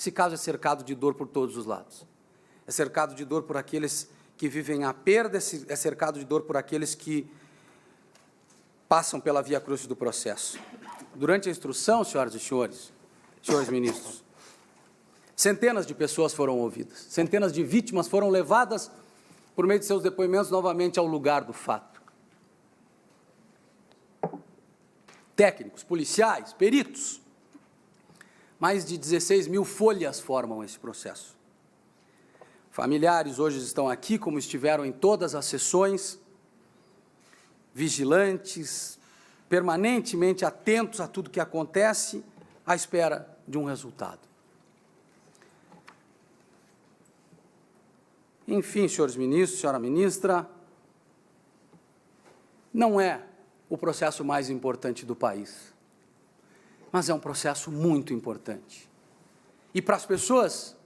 Esse caso é cercado de dor por todos os lados. É cercado de dor por aqueles que vivem a perda, é cercado de dor por aqueles que passam pela via crucis do processo. Durante a instrução, senhoras e senhores ministros, centenas de pessoas foram ouvidas, centenas de vítimas foram levadas, por meio de seus depoimentos, novamente ao lugar do fato. Técnicos, policiais, peritos, mais de 16 mil folhas formam esse processo. Familiares hoje estão aqui, como estiveram em todas as sessões, vigilantes, permanentemente atentos a tudo que acontece, à espera de um resultado. Enfim, senhores ministros, senhora ministra, não é o processo mais importante do país, mas é um processo muito importante. E para as pessoas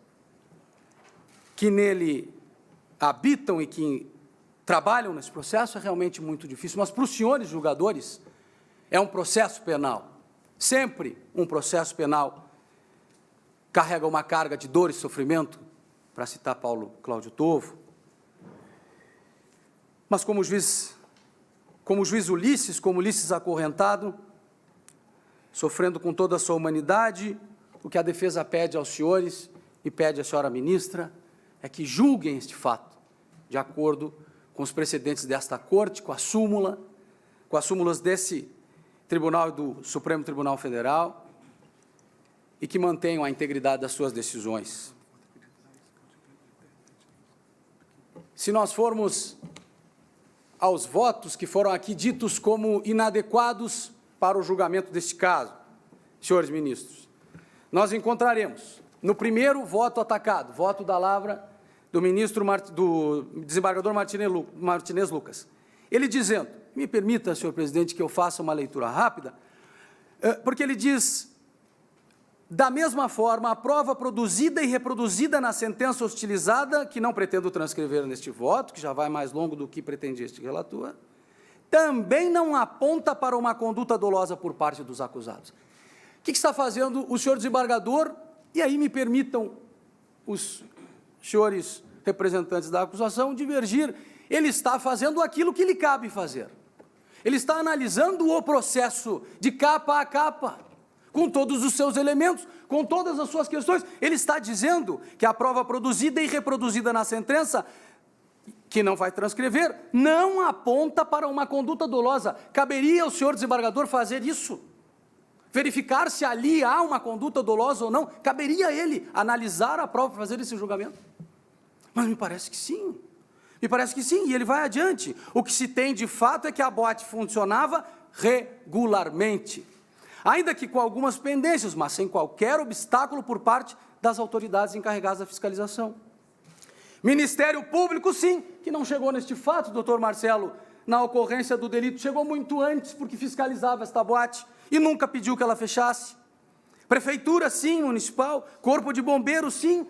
que nele habitam e que trabalham nesse processo, é realmente muito difícil. Mas para os senhores julgadores, é um processo penal. Sempre um processo penal carrega uma carga de dor e sofrimento, para citar Paulo Cláudio Tovo. Mas como juiz Ulisses, como Ulisses acorrentado, sofrendo com toda a sua humanidade, o que a defesa pede aos senhores e pede à senhora ministra é que julguem este fato, de acordo com os precedentes desta Corte, com as súmulas desse Tribunal e do Supremo Tribunal Federal, e que mantenham a integridade das suas decisões. Se nós formos aos votos que foram aqui ditos como inadequados para o julgamento deste caso, senhores ministros, nós encontraremos, no primeiro voto atacado, voto da lavra do desembargador Martinez Lucas, ele dizendo, me permita, senhor presidente, que eu faça uma leitura rápida, porque ele diz, da mesma forma, a prova produzida e reproduzida na sentença hostilizada, que não pretendo transcrever neste voto, que já vai mais longo do que pretendia este relator, também não aponta para uma conduta dolosa por parte dos acusados. O que está fazendo o senhor desembargador? E aí me permitam os senhores representantes da acusação divergir. Ele está fazendo aquilo que lhe cabe fazer. Ele está analisando o processo de capa a capa, com todos os seus elementos, com todas as suas questões. Ele está dizendo que a prova produzida e reproduzida na sentença, que não vai transcrever, não aponta para uma conduta dolosa. Caberia ao senhor desembargador fazer isso? Verificar se ali há uma conduta dolosa ou não? Caberia a ele analisar a prova para fazer esse julgamento? Mas me parece que sim. Me parece que sim, e ele vai adiante. O que se tem de fato é que a boate funcionava regularmente, ainda que com algumas pendências, mas sem qualquer obstáculo por parte das autoridades encarregadas da fiscalização. Ministério Público, sim, que não chegou neste fato, doutor Marcelo, na ocorrência do delito, chegou muito antes, porque fiscalizava esta boate e nunca pediu que ela fechasse. Prefeitura, sim, municipal, Corpo de Bombeiros, sim,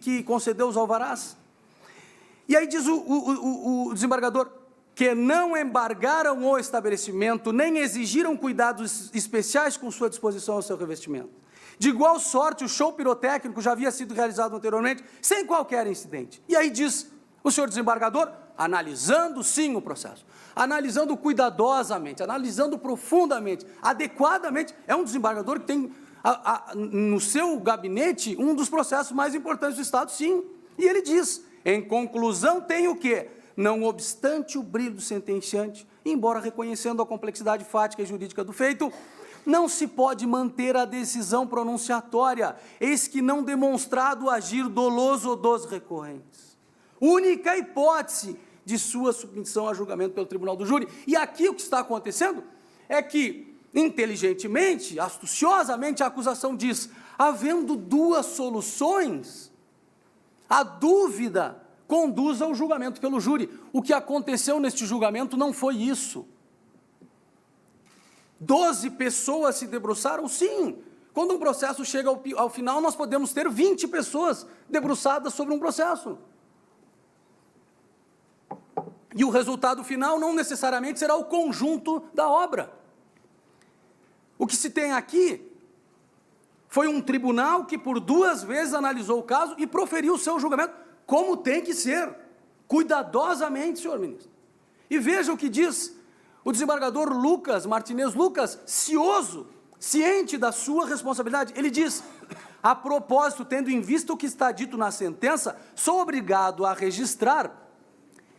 que concedeu os alvarás. E aí diz o desembargador que não embargaram o estabelecimento, nem exigiram cuidados especiais com sua disposição ao seu revestimento. De igual sorte, o show pirotécnico já havia sido realizado anteriormente, sem qualquer incidente. E aí diz o senhor desembargador, analisando sim o processo, analisando cuidadosamente, analisando profundamente, adequadamente, é um desembargador que tem no seu gabinete um dos processos mais importantes do Estado, sim. E ele diz, em conclusão, tem o quê? Não obstante o brilho do sentenciante, embora reconhecendo a complexidade fática e jurídica do feito, não se pode manter a decisão pronunciatória, eis que não demonstrado agir doloso dos recorrentes. Única hipótese de sua submissão a julgamento pelo tribunal do júri. E aqui o que está acontecendo é que, inteligentemente, astuciosamente, a acusação diz, havendo duas soluções, a dúvida conduz ao julgamento pelo júri. O que aconteceu neste julgamento não foi isso. 12 pessoas se debruçaram, sim. Quando um processo chega ao final, nós podemos ter 20 pessoas debruçadas sobre um processo. E o resultado final não necessariamente será o conjunto da obra. O que se tem aqui, Foi um tribunal que por 2 vezes analisou o caso e proferiu o seu julgamento, como tem que ser, cuidadosamente, senhor ministro. E veja o que diz o desembargador Lucas Martinez Lucas, cioso, ciente da sua responsabilidade. Ele diz: a propósito, tendo em vista o que está dito na sentença, sou obrigado a registrar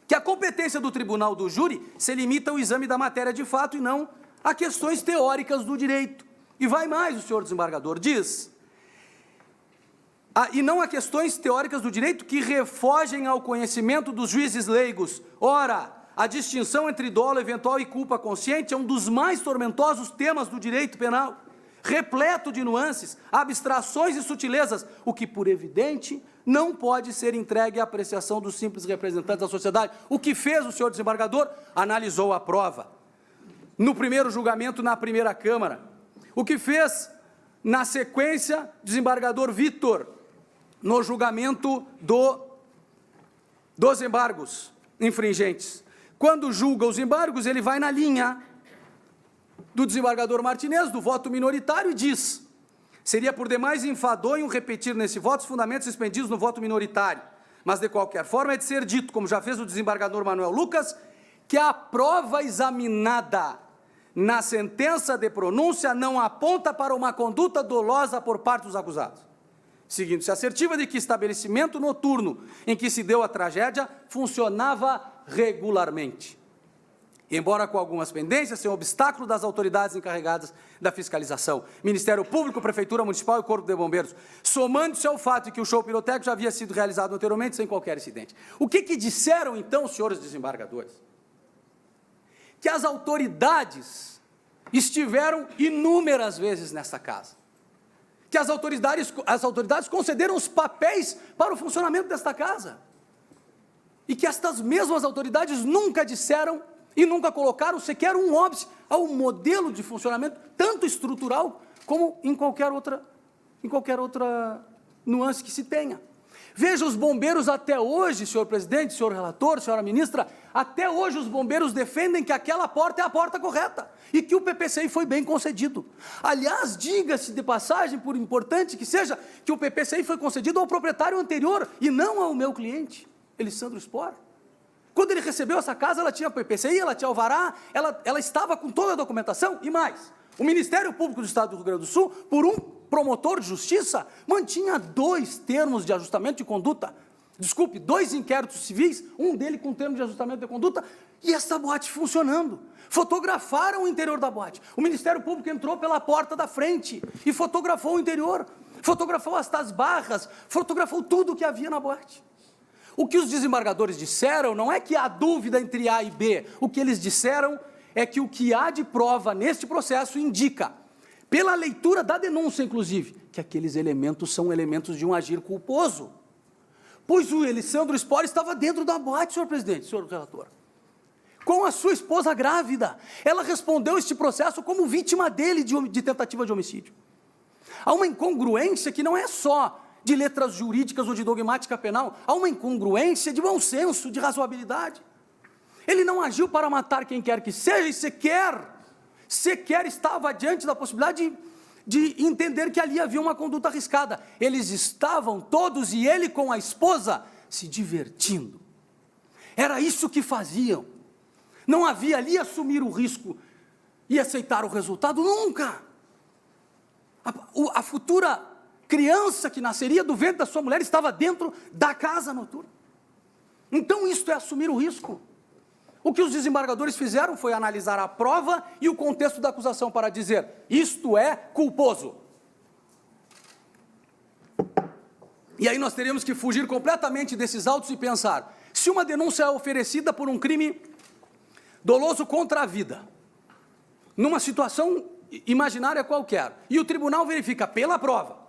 que a competência do tribunal do júri se limita ao exame da matéria de fato e não a questões teóricas do direito. E vai mais, o senhor desembargador diz: e não a questões teóricas do direito que refogem ao conhecimento dos juízes leigos. Ora, a distinção entre dolo eventual e culpa consciente é um dos mais tormentosos temas do direito penal, repleto de nuances, abstrações e sutilezas, o que, por evidente, não pode ser entregue à apreciação dos simples representantes da sociedade. O que fez o senhor desembargador? Analisou a prova. No primeiro julgamento, na primeira Câmara. O que fez, na sequência, desembargador Vitor, no julgamento dos embargos infringentes. Quando julga os embargos, ele vai na linha do desembargador Martinez, do voto minoritário, e diz: seria por demais enfadonho repetir nesse voto os fundamentos expendidos no voto minoritário, mas de qualquer forma é de ser dito, como já fez o desembargador Manuel Lucas, que a prova examinada na sentença de pronúncia não aponta para uma conduta dolosa por parte dos acusados, seguindo-se a assertiva de que estabelecimento noturno em que se deu a tragédia funcionava regularmente, embora com algumas pendências, sem obstáculo das autoridades encarregadas da fiscalização, Ministério Público, Prefeitura Municipal e Corpo de Bombeiros, somando-se ao fato de que o show pirotécnico já havia sido realizado anteriormente sem qualquer incidente. O que disseram, então, os senhores desembargadores? Que as autoridades estiveram inúmeras vezes nesta casa, que as autoridades concederam os papéis para o funcionamento desta casa, e que estas mesmas autoridades nunca disseram e nunca colocaram sequer um óbice ao modelo de funcionamento, tanto estrutural como em qualquer outra nuance que se tenha. Veja, os bombeiros até hoje, senhor presidente, senhor relator, senhora ministra, até hoje os bombeiros defendem que aquela porta é a porta correta e que o PPCI foi bem concedido. Aliás, diga-se de passagem, por importante que seja, que o PPCI foi concedido ao proprietário anterior e não ao meu cliente, Elisandro Spor. Quando ele recebeu essa casa, ela tinha PPCI, ela tinha alvará, ela estava com toda a documentação e mais. O Ministério Público do Estado do Rio Grande do Sul, por um promotor de justiça, mantinha 2 termos de ajustamento de conduta, 2 inquéritos civis, um dele com termo de ajustamento de conduta, e essa boate funcionando. Fotografaram o interior da boate. O Ministério Público entrou pela porta da frente e fotografou o interior, fotografou as barras, fotografou tudo o que havia na boate. O que os desembargadores disseram não é que há dúvida entre A e B, o que eles disseram é que o que há de prova neste processo indica, pela leitura da denúncia, inclusive, que aqueles elementos são elementos de um agir culposo. Pois o Elisandro Spor estava dentro da boate, senhor presidente, senhor relator, com a sua esposa grávida. Ela respondeu este processo como vítima dele de tentativa de homicídio. Há uma incongruência que não é só de letras jurídicas ou de dogmática penal, há uma incongruência de bom senso, de razoabilidade. Ele não agiu para matar quem quer que seja e sequer estava diante da possibilidade de entender que ali havia uma conduta arriscada. Eles estavam todos, e ele com a esposa, se divertindo. Era isso que faziam. Não havia ali assumir o risco e aceitar o resultado, nunca. A futura criança que nasceria do ventre da sua mulher estava dentro da casa noturna. Então, isto é assumir o risco. O que os desembargadores fizeram foi analisar a prova e o contexto da acusação para dizer: isto é culposo. E aí nós teríamos que fugir completamente desses autos e pensar, se uma denúncia é oferecida por um crime doloso contra a vida, numa situação imaginária qualquer, e o tribunal verifica pela prova,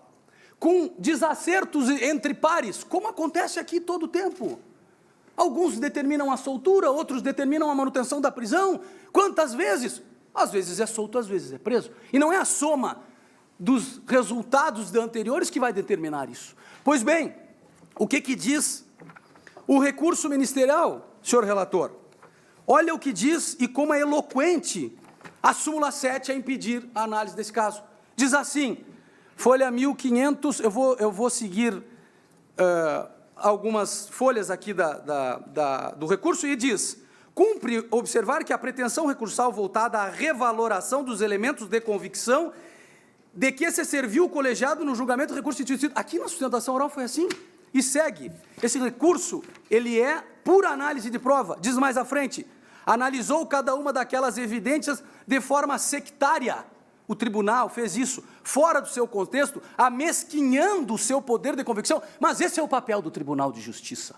com desacertos entre pares, como acontece aqui todo o tempo. Alguns determinam a soltura, outros determinam a manutenção da prisão. Quantas vezes? Às vezes é solto, às vezes é preso. E não é a soma dos resultados anteriores que vai determinar isso. Pois bem, o que diz o recurso ministerial, senhor relator? Olha o que diz e como é eloquente a súmula 7 a impedir a análise desse caso. Diz assim: Folha 1500, eu vou seguir algumas folhas aqui do recurso e diz: cumpre observar que a pretensão recursal voltada à revaloração dos elementos de convicção de que se serviu o colegiado no julgamento do recurso instituído. Aqui na sustentação oral foi assim. E segue. Esse recurso, ele é pura análise de prova. Diz mais à frente: analisou cada uma daquelas evidências de forma sectária. O tribunal fez isso fora do seu contexto, amesquinhando o seu poder de convicção, mas esse é o papel do Tribunal de Justiça.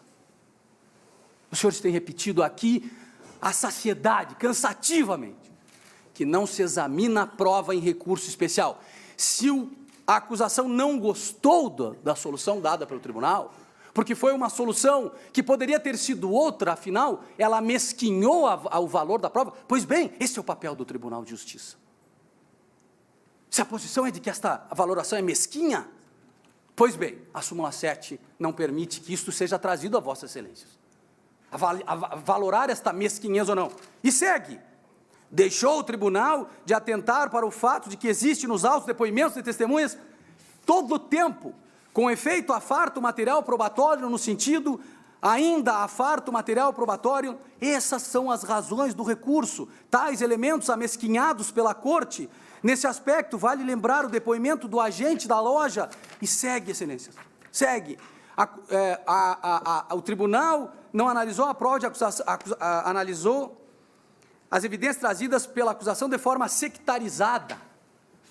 Os senhores têm repetido aqui a saciedade, cansativamente, que não se examina a prova em recurso especial. Se a acusação não gostou da solução dada pelo tribunal, porque foi uma solução que poderia ter sido outra, afinal, ela amesquinhou o valor da prova, pois bem, esse é o papel do Tribunal de Justiça. Se a posição é de que esta valoração é mesquinha, pois bem, a súmula 7 não permite que isto seja trazido a vossas excelências. A valorar esta mesquinhez ou não. E segue. Deixou o tribunal de atentar para o fato de que existe nos autos depoimentos de testemunhas todo o tempo, com efeito a farto material probatório no sentido ainda a farto material probatório. Essas são as razões do recurso, tais elementos amesquinhados pela Corte. Nesse aspecto, vale lembrar o depoimento do agente da loja, e segue, excelências, segue. O tribunal não analisou a prova de acusação, analisou as evidências trazidas pela acusação de forma sectarizada.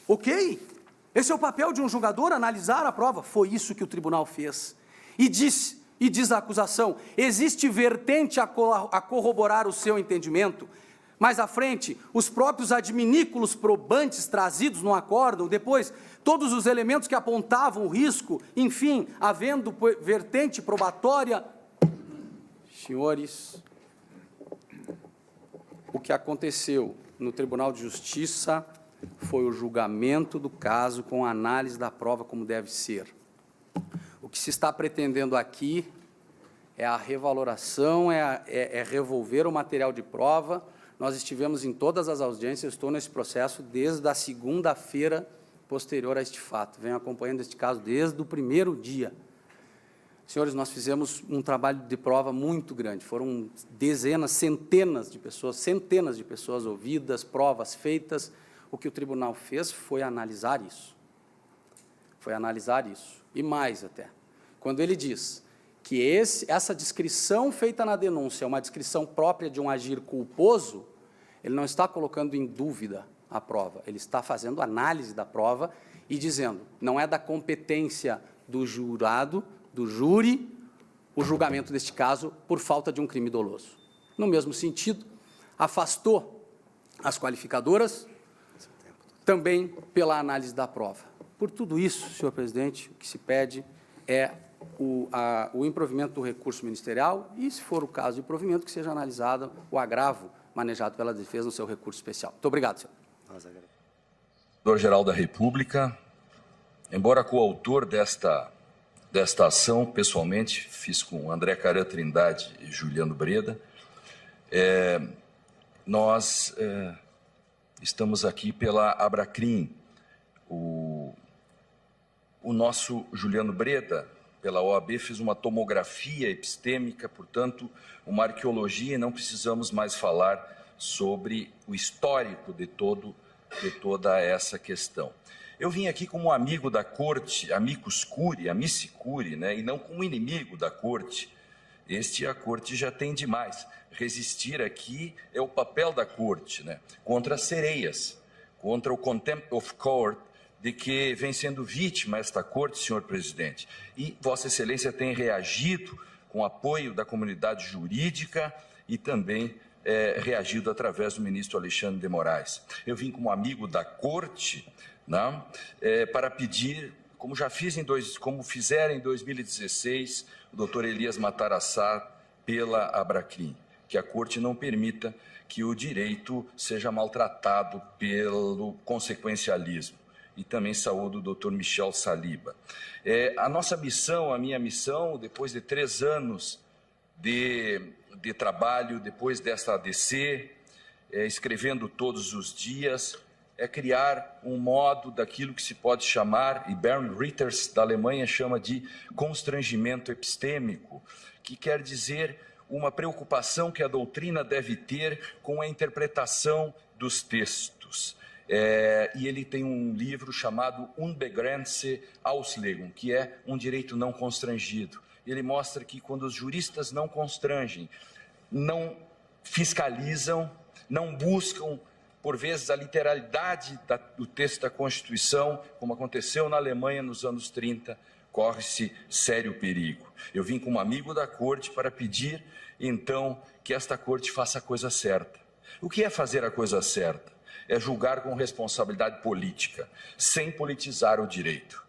Ok? Esse é o papel de um julgador, analisar a prova. Foi isso que o tribunal fez. E diz a acusação: existe vertente a corroborar o seu entendimento. Mais à frente, os próprios adminículos probantes trazidos no acórdão, depois, todos os elementos que apontavam o risco, enfim, havendo vertente probatória. Senhores, o que aconteceu no Tribunal de Justiça foi o julgamento do caso com a análise da prova como deve ser. O que se está pretendendo aqui é a revaloração, é revolver o material de prova. Nós estivemos em todas as audiências, estou nesse processo desde a segunda-feira posterior a este fato. Venho acompanhando este caso desde o primeiro dia. Senhores, nós fizemos um trabalho de prova muito grande. Foram dezenas, centenas de pessoas ouvidas, provas feitas. O que o tribunal fez foi analisar isso. Foi analisar isso. E mais até. Quando ele diz que essa descrição feita na denúncia é uma descrição própria de um agir culposo, ele não está colocando em dúvida a prova, ele está fazendo análise da prova e dizendo: não é da competência do jurado, do júri, o julgamento deste caso por falta de um crime doloso. No mesmo sentido, afastou as qualificadoras também pela análise da prova. Por tudo isso, senhor presidente, o que se pede é o improvimento do recurso ministerial e, se for o caso de provimento, que seja analisado o agravo manejado pela defesa no seu recurso especial. Muito obrigado, senhor. Procurador-Geral da República, embora coautor desta ação, pessoalmente, fiz com André Caran Trindade e Juliano Breda, nós estamos aqui pela Abracrim. O nosso Juliano Breda, pela OAB, fez uma tomografia epistêmica, portanto, uma arqueologia, e não precisamos mais falar sobre o histórico de toda essa questão. Eu vim aqui como amigo da Corte, amicus curiae, amici curiae, né, e não como inimigo da Corte. A Corte já tem demais. Resistir aqui é o papel da Corte, né, contra as sereias, contra o contempt of court, de que vem sendo vítima esta Corte, senhor presidente. E Vossa Excelência tem reagido com apoio da comunidade jurídica e também reagido através do ministro Alexandre de Moraes. Eu vim como amigo da Corte, né, para pedir, como fizeram em 2016, o doutor Elias Matarassá pela Abracrim, que a Corte não permita que o direito seja maltratado pelo consequencialismo. E também saúdo o doutor Michel Saliba. A nossa missão, a minha missão, depois de 3 anos de trabalho, depois desta ADC, escrevendo todos os dias, é criar um modo daquilo que se pode chamar, e Bernd Ritters, da Alemanha, chama de constrangimento epistêmico, que quer dizer uma preocupação que a doutrina deve ter com a interpretação dos textos. E ele tem um livro chamado Unbegrenzte Auslegung, que é um direito não constrangido. Ele mostra que quando os juristas não constrangem, não fiscalizam, não buscam, por vezes, a literalidade do texto da Constituição, como aconteceu na Alemanha nos anos 30, corre-se sério perigo. Eu vim como amigo da Corte para pedir, então, que esta Corte faça a coisa certa. O que é fazer a coisa certa? É julgar com responsabilidade política, sem politizar o direito.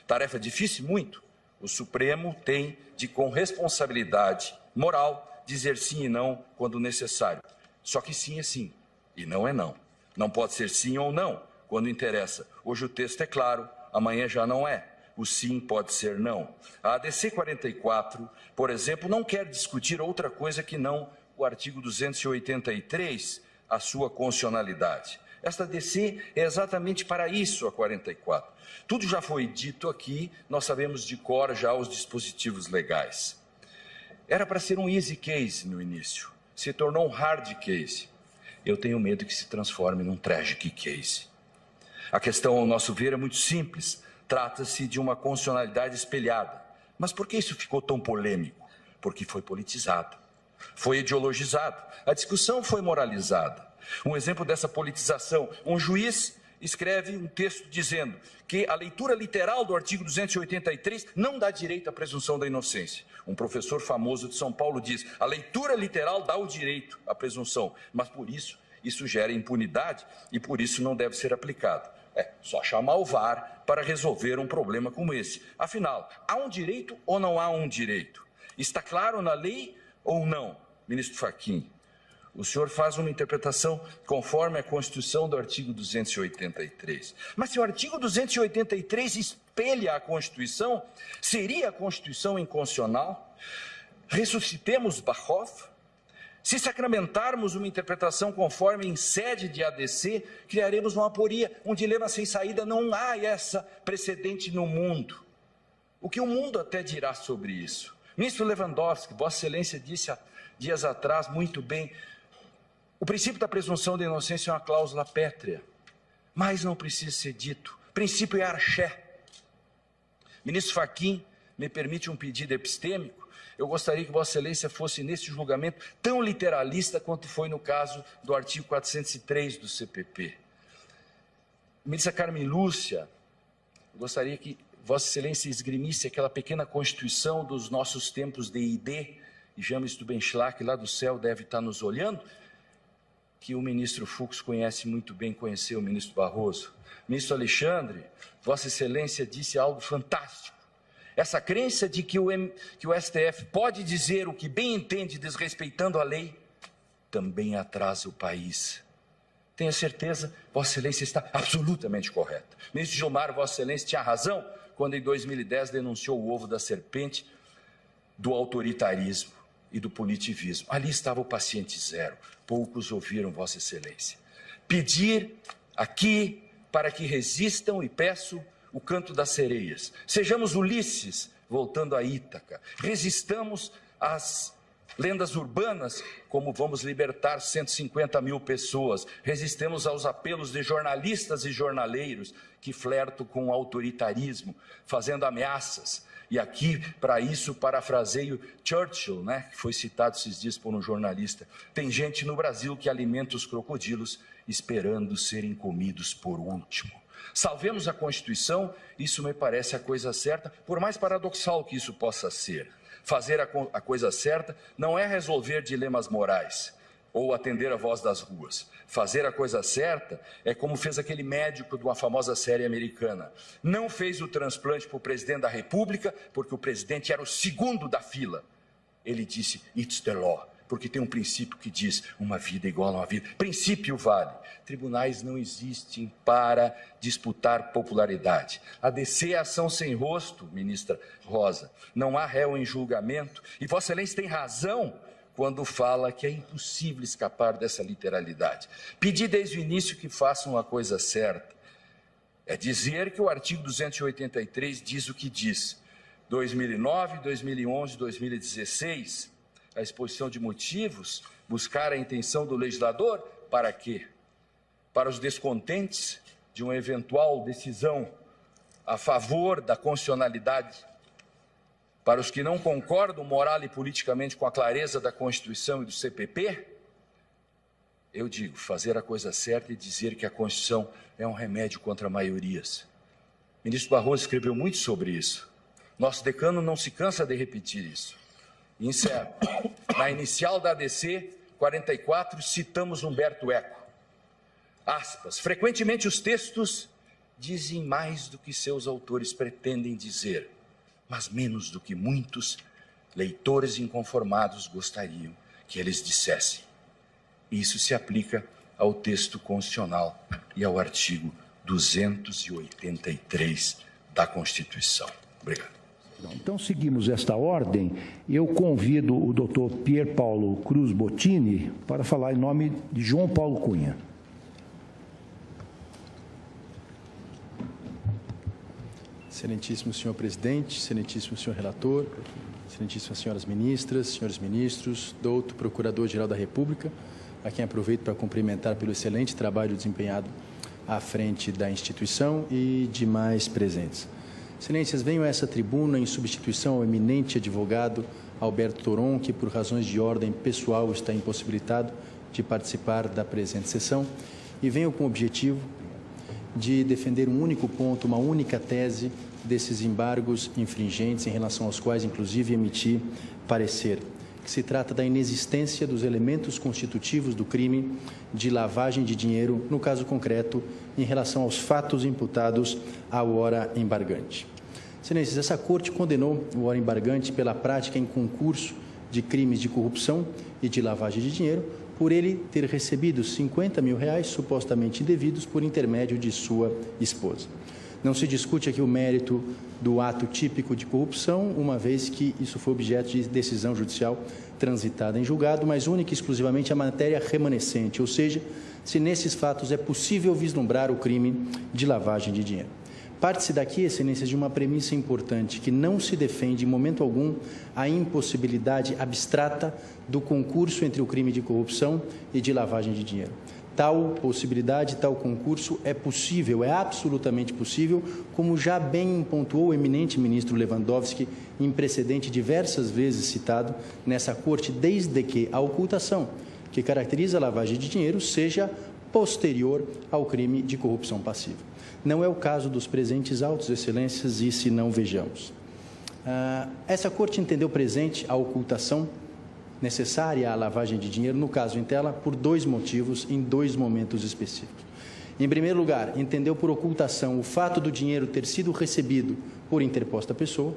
Tarefa difícil? Muito. O Supremo tem de, com responsabilidade moral, dizer sim e não quando necessário. Só que sim é sim e não é não. Não pode ser sim ou não quando interessa. Hoje o texto é claro, amanhã já não é. O sim pode ser não. A ADC 44, por exemplo, não quer discutir outra coisa que não o artigo 283, a sua constitucionalidade. Esta ADC é exatamente para isso, a 44. Tudo já foi dito aqui, nós sabemos de cor já os dispositivos legais. Era para ser um easy case no início, se tornou um hard case. Eu tenho medo que se transforme num tragic case. A questão, ao nosso ver, é muito simples. Trata-se de uma constitucionalidade espelhada. Mas por que isso ficou tão polêmico? Porque foi politizado, foi ideologizado, a discussão foi moralizada. Um exemplo dessa politização, um juiz escreve um texto dizendo que a leitura literal do artigo 283 não dá direito à presunção da inocência. Um professor famoso de São Paulo diz, a leitura literal dá o direito à presunção, mas por isso gera impunidade e por isso não deve ser aplicado. É só chamar o VAR para resolver um problema como esse. Afinal, há um direito ou não há um direito? Está claro na lei ou não, ministro Fachin? O senhor faz uma interpretação conforme a Constituição do artigo 283. Mas se o artigo 283 espelha a Constituição, seria a Constituição inconstitucional? Ressuscitemos Bachhoff? Se sacramentarmos uma interpretação conforme em sede de ADC, criaremos uma aporia, um dilema sem saída. Não há essa precedente no mundo. O que o mundo até dirá sobre isso? Ministro Lewandowski, Vossa Excelência disse há dias atrás muito bem, o princípio da presunção de inocência é uma cláusula pétrea, mas não precisa ser dito. O princípio é arché. Ministro Fachin, me permite um pedido epistêmico? Eu gostaria que Vossa Excelência fosse nesse julgamento tão literalista quanto foi no caso do artigo 403 do CPP. Ministra Carmen Lúcia, eu gostaria que Vossa Excelência esgrimisse aquela pequena constituição dos nossos tempos de ID, e James Stubenschlag lá do céu deve estar nos olhando, que o ministro Fux conhece muito bem, conheceu o ministro Barroso. Ministro Alexandre, Vossa Excelência disse algo fantástico. Essa crença de que o STF pode dizer o que bem entende desrespeitando a lei, também atrasa o país. Tenha certeza, Vossa Excelência está absolutamente correta. Ministro Gilmar, Vossa Excelência tinha razão quando em 2010 denunciou o ovo da serpente do autoritarismo e do punitivismo. Ali estava o paciente zero. Poucos ouviram Vossa Excelência. Pedir aqui para que resistam, e peço o canto das sereias. Sejamos Ulisses, voltando a Ítaca. Resistamos às lendas urbanas, como vamos libertar 150 mil pessoas. Resistemos aos apelos de jornalistas e jornaleiros que flertam com o autoritarismo, fazendo ameaças. E aqui, para isso, parafraseio Churchill, que foi citado esses dias por um jornalista. Tem gente no Brasil que alimenta os crocodilos esperando serem comidos por último. Salvemos a Constituição, isso me parece a coisa certa, por mais paradoxal que isso possa ser. Fazer a coisa certa não é resolver dilemas morais ou atender a voz das ruas. Fazer a coisa certa é como fez aquele médico de uma famosa série americana. Não fez o transplante para o presidente da República, porque o presidente era o segundo da fila. Ele disse, it's the law, porque tem um princípio que diz, uma vida igual a uma vida. Princípio vale. Tribunais não existem para disputar popularidade. A ADC é ação sem rosto, ministra Rosa. Não há réu em julgamento. E Vossa Excelência tem razão quando fala que é impossível escapar dessa literalidade. Pedi desde o início que façam a coisa certa. É dizer que o artigo 283 diz o que diz. 2009, 2011, 2016, a exposição de motivos, buscar a intenção do legislador, para quê? Para os descontentes de uma eventual decisão a favor da constitucionalidade, para os que não concordam moral e politicamente com a clareza da Constituição e do CPP, eu digo, fazer a coisa certa e dizer que a Constituição é um remédio contra maiorias. O ministro Barroso escreveu muito sobre isso. Nosso decano não se cansa de repetir isso. E encerro. Na inicial da ADC 44, citamos Humberto Eco. Aspas. Frequentemente os textos dizem mais do que seus autores pretendem dizer, mas menos do que muitos leitores inconformados gostariam que eles dissessem. Isso se aplica ao texto constitucional e ao artigo 283 da Constituição. Obrigado. Então, seguimos esta ordem. Eu convido o doutor Pier Paulo Cruz Bottini para falar em nome de João Paulo Cunha. Excelentíssimo senhor presidente, excelentíssimo senhor relator, excelentíssimas senhoras ministras, senhores ministros, doutor procurador-geral da República, a quem aproveito para cumprimentar pelo excelente trabalho desempenhado à frente da instituição e demais presentes. Excelências, venho a essa tribuna em substituição ao eminente advogado Alberto Toron, que por razões de ordem pessoal está impossibilitado de participar da presente sessão, e venho com o objetivo de defender um único ponto, uma única tese desses embargos infringentes, em relação aos quais, inclusive, emiti parecer, que se trata da inexistência dos elementos constitutivos do crime de lavagem de dinheiro, no caso concreto, em relação aos fatos imputados ao ora embargante. Excelências, essa Corte condenou o ora embargante pela prática em concurso de crimes de corrupção e de lavagem de dinheiro, por ele ter recebido R$50 mil supostamente indevidos por intermédio de sua esposa. Não se discute aqui o mérito do ato típico de corrupção, uma vez que isso foi objeto de decisão judicial transitada em julgado, mas única e exclusivamente a matéria remanescente, ou seja, se nesses fatos é possível vislumbrar o crime de lavagem de dinheiro. Parte-se daqui, excelências, de uma premissa importante, que não se defende em momento algum a impossibilidade abstrata do concurso entre o crime de corrupção e de lavagem de dinheiro. Tal possibilidade, tal concurso é possível, é absolutamente possível, como já bem pontuou o eminente ministro Lewandowski em precedente diversas vezes citado nessa Corte, desde que a ocultação que caracteriza a lavagem de dinheiro seja posterior ao crime de corrupção passiva. Não é o caso dos presentes autos, excelências, e se não vejamos. Essa Corte entendeu presente a ocultação necessária à lavagem de dinheiro, no caso em tela, por dois motivos, em dois momentos específicos. Em primeiro lugar, entendeu por ocultação o fato do dinheiro ter sido recebido por interposta pessoa,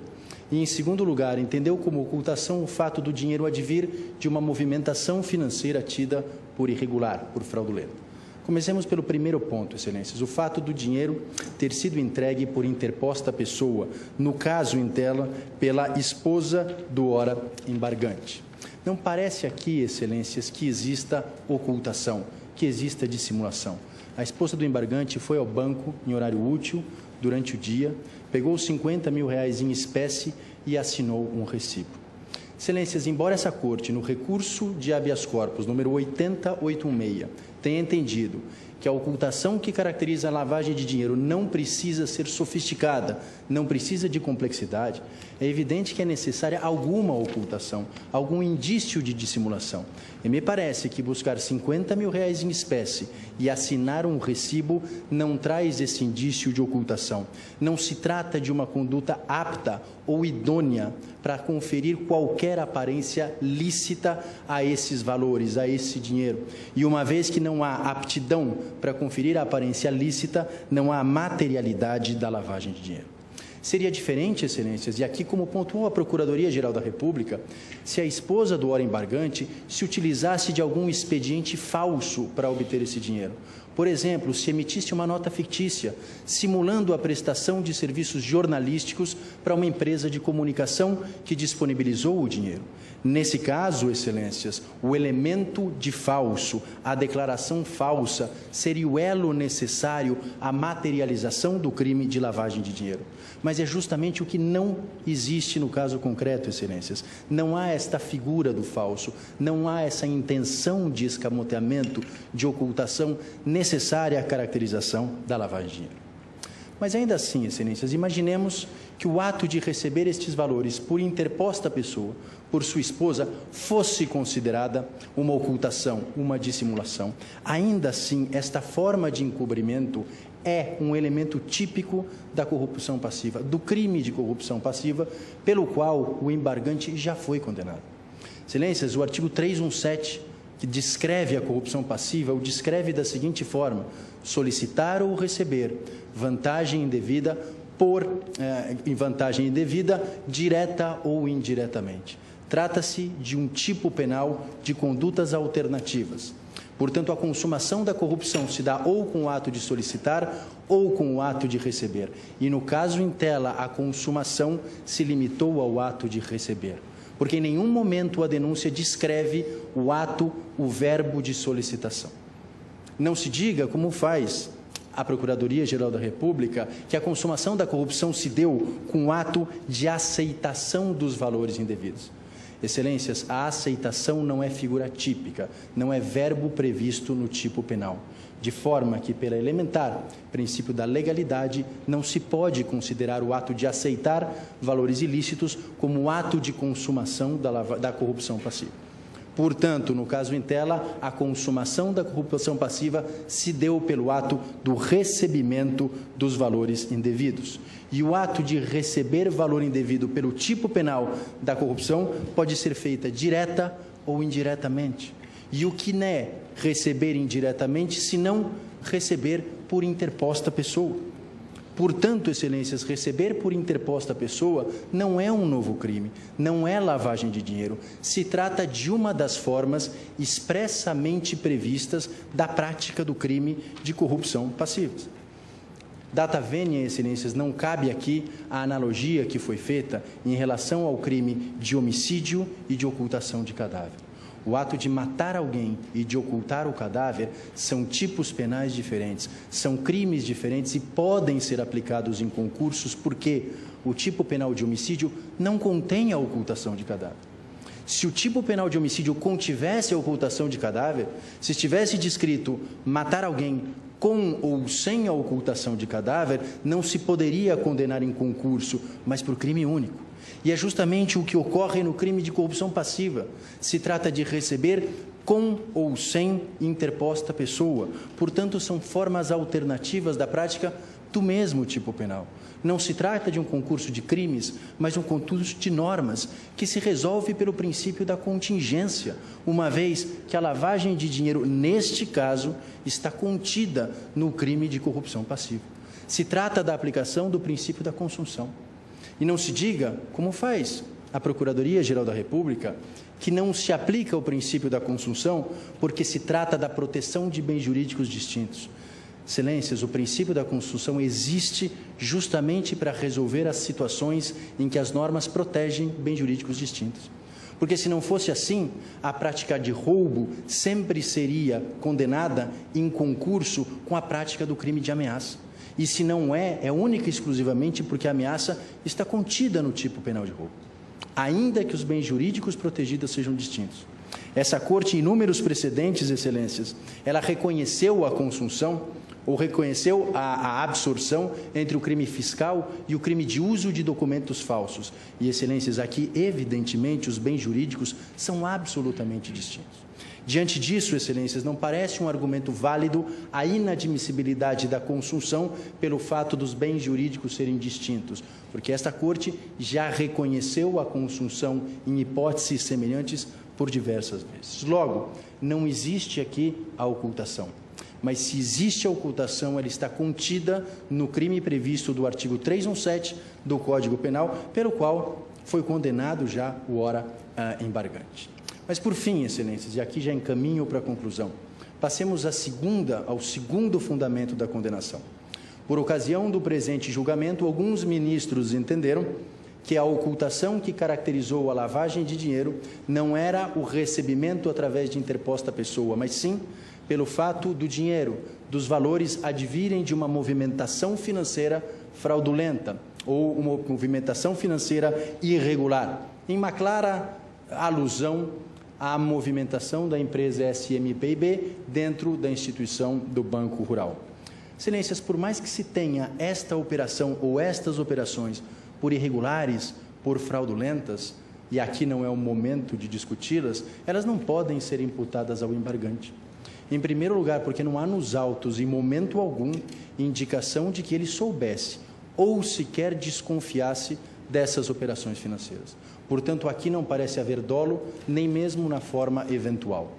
e, em segundo lugar, entendeu como ocultação o fato do dinheiro advir de uma movimentação financeira tida por irregular, por fraudulenta. Comecemos pelo primeiro ponto, excelências, o fato do dinheiro ter sido entregue por interposta pessoa, no caso em tela, pela esposa do ora embargante. Não parece aqui, excelências, que exista ocultação, que exista dissimulação. A esposa do embargante foi ao banco em horário útil, durante o dia, pegou R$50 mil em espécie e assinou um recibo. Excelências, embora essa Corte, no recurso de habeas corpus, número 8086, tenha entendido que a ocultação que caracteriza a lavagem de dinheiro não precisa ser sofisticada, não precisa de complexidade, é evidente que é necessária alguma ocultação, algum indício de dissimulação. E me parece que buscar R$50 mil em espécie e assinar um recibo não traz esse indício de ocultação. Não se trata de uma conduta apta ou idônea para conferir qualquer aparência lícita a esses valores, a esse dinheiro. E uma vez que não há aptidão para conferir a aparência lícita, não há materialidade da lavagem de dinheiro. Seria diferente, excelências, e aqui como pontuou a Procuradoria-Geral da República, se a esposa do ora embargante se utilizasse de algum expediente falso para obter esse dinheiro. Por exemplo, se emitisse uma nota fictícia, simulando a prestação de serviços jornalísticos para uma empresa de comunicação que disponibilizou o dinheiro. Nesse caso, excelências, o elemento de falso, a declaração falsa, seria o elo necessário à materialização do crime de lavagem de dinheiro. Mas é justamente o que não existe no caso concreto, excelências. Não há esta figura do falso, não há essa intenção de escamoteamento, de ocultação necessária à caracterização da lavagem de dinheiro. Mas ainda assim, excelências, imaginemos que o ato de receber estes valores por interposta pessoa, por sua esposa, fosse considerada uma ocultação, uma dissimulação. Ainda assim, esta forma de encobrimento é um elemento típico da corrupção passiva, do crime de corrupção passiva, pelo qual o embargante já foi condenado. Excelências, o artigo 317, que descreve a corrupção passiva, o descreve da seguinte forma: solicitar ou receber vantagem indevida vantagem indevida, direta ou indiretamente. Trata-se de um tipo penal de condutas alternativas. Portanto, a consumação da corrupção se dá ou com o ato de solicitar ou com o ato de receber. E no caso em tela, a consumação se limitou ao ato de receber. Porque em nenhum momento a denúncia descreve o ato, o verbo de solicitação. Não se diga, como faz a Procuradoria-Geral da República, que a consumação da corrupção se deu com o ato de aceitação dos valores indevidos. Excelências, a aceitação não é figura típica, não é verbo previsto no tipo penal, de forma que, pela elementar princípio da legalidade, não se pode considerar o ato de aceitar valores ilícitos como ato de consumação da corrupção passiva. Portanto, no caso em tela, a consumação da corrupção passiva se deu pelo ato do recebimento dos valores indevidos. E o ato de receber valor indevido pelo tipo penal da corrupção pode ser feita direta ou indiretamente. E o que não é receber indiretamente, se não receber por interposta pessoa? Portanto, excelências, receber por interposta pessoa não é um novo crime, não é lavagem de dinheiro. Se trata de uma das formas expressamente previstas da prática do crime de corrupção passiva. Data vênia, excelências, não cabe aqui a analogia que foi feita em relação ao crime de homicídio e de ocultação de cadáver. O ato de matar alguém e de ocultar o cadáver são tipos penais diferentes, são crimes diferentes e podem ser aplicados em concursos porque o tipo penal de homicídio não contém a ocultação de cadáver. Se o tipo penal de homicídio contivesse a ocultação de cadáver, se estivesse descrito matar alguém com ou sem a ocultação de cadáver, não se poderia condenar em concurso, mas por crime único. E é justamente o que ocorre no crime de corrupção passiva. Se trata de receber com ou sem interposta pessoa. Portanto, são formas alternativas da prática do mesmo tipo penal. Não se trata de um concurso de crimes, mas de um concurso de normas, que se resolve pelo princípio da contingência, uma vez que a lavagem de dinheiro, neste caso, está contida no crime de corrupção passiva. Se trata da aplicação do princípio da consunção. E não se diga, como faz a Procuradoria-Geral da República, que não se aplica o princípio da consunção porque se trata da proteção de bens jurídicos distintos. Excelências, o princípio da consunção existe justamente para resolver as situações em que as normas protegem bens jurídicos distintos. Porque se não fosse assim, a prática de roubo sempre seria condenada em concurso com a prática do crime de ameaça. E se não é única e exclusivamente porque a ameaça está contida no tipo penal de roubo, ainda que os bens jurídicos protegidos sejam distintos. Essa Corte, em inúmeros precedentes, excelências, ela reconheceu a consunção ou reconheceu a absorção entre o crime fiscal e o crime de uso de documentos falsos. E, excelências, aqui, evidentemente, os bens jurídicos são absolutamente distintos. Diante disso, excelências, não parece um argumento válido a inadmissibilidade da consunção pelo fato dos bens jurídicos serem distintos, porque esta Corte já reconheceu a consunção em hipóteses semelhantes por diversas vezes. Logo, não existe aqui a ocultação. Mas se existe a ocultação, ela está contida no crime previsto do artigo 317 do Código Penal, pelo qual foi condenado já o ora embargante. Mas, por fim, excelências, e aqui já encaminho para a conclusão, passemos ao segundo fundamento da condenação. Por ocasião do presente julgamento, alguns ministros entenderam que a ocultação que caracterizou a lavagem de dinheiro não era o recebimento através de interposta pessoa, mas sim pelo fato do dinheiro, dos valores advirem de uma movimentação financeira fraudulenta ou uma movimentação financeira irregular, em uma clara alusão à movimentação da empresa SMPIB dentro da instituição do Banco Rural. Excelências, por mais que se tenha esta operação ou estas operações por irregulares, por fraudulentas, e aqui não é o momento de discuti-las, elas não podem ser imputadas ao embargante. Em primeiro lugar, porque não há nos autos, em momento algum, indicação de que ele soubesse ou sequer desconfiasse dessas operações financeiras. Portanto, aqui não parece haver dolo, nem mesmo na forma eventual.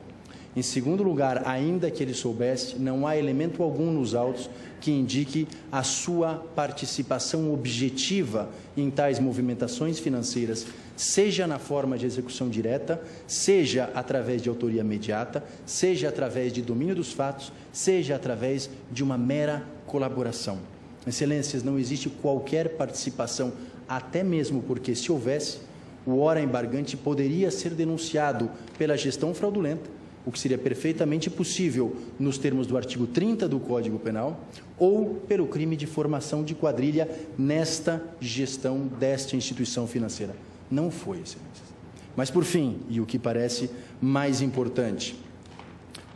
Em segundo lugar, ainda que ele soubesse, não há elemento algum nos autos que indique a sua participação objetiva em tais movimentações financeiras, seja na forma de execução direta, seja através de autoria imediata, seja através de domínio dos fatos, seja através de uma mera colaboração. Excelências, não existe qualquer participação, até mesmo porque, se houvesse, o ora embargante poderia ser denunciado pela gestão fraudulenta, o que seria perfeitamente possível nos termos do artigo 30 do Código Penal, ou pelo crime de formação de quadrilha nesta gestão desta instituição financeira. Não foi, excelências. Mas, por fim, e o que parece mais importante,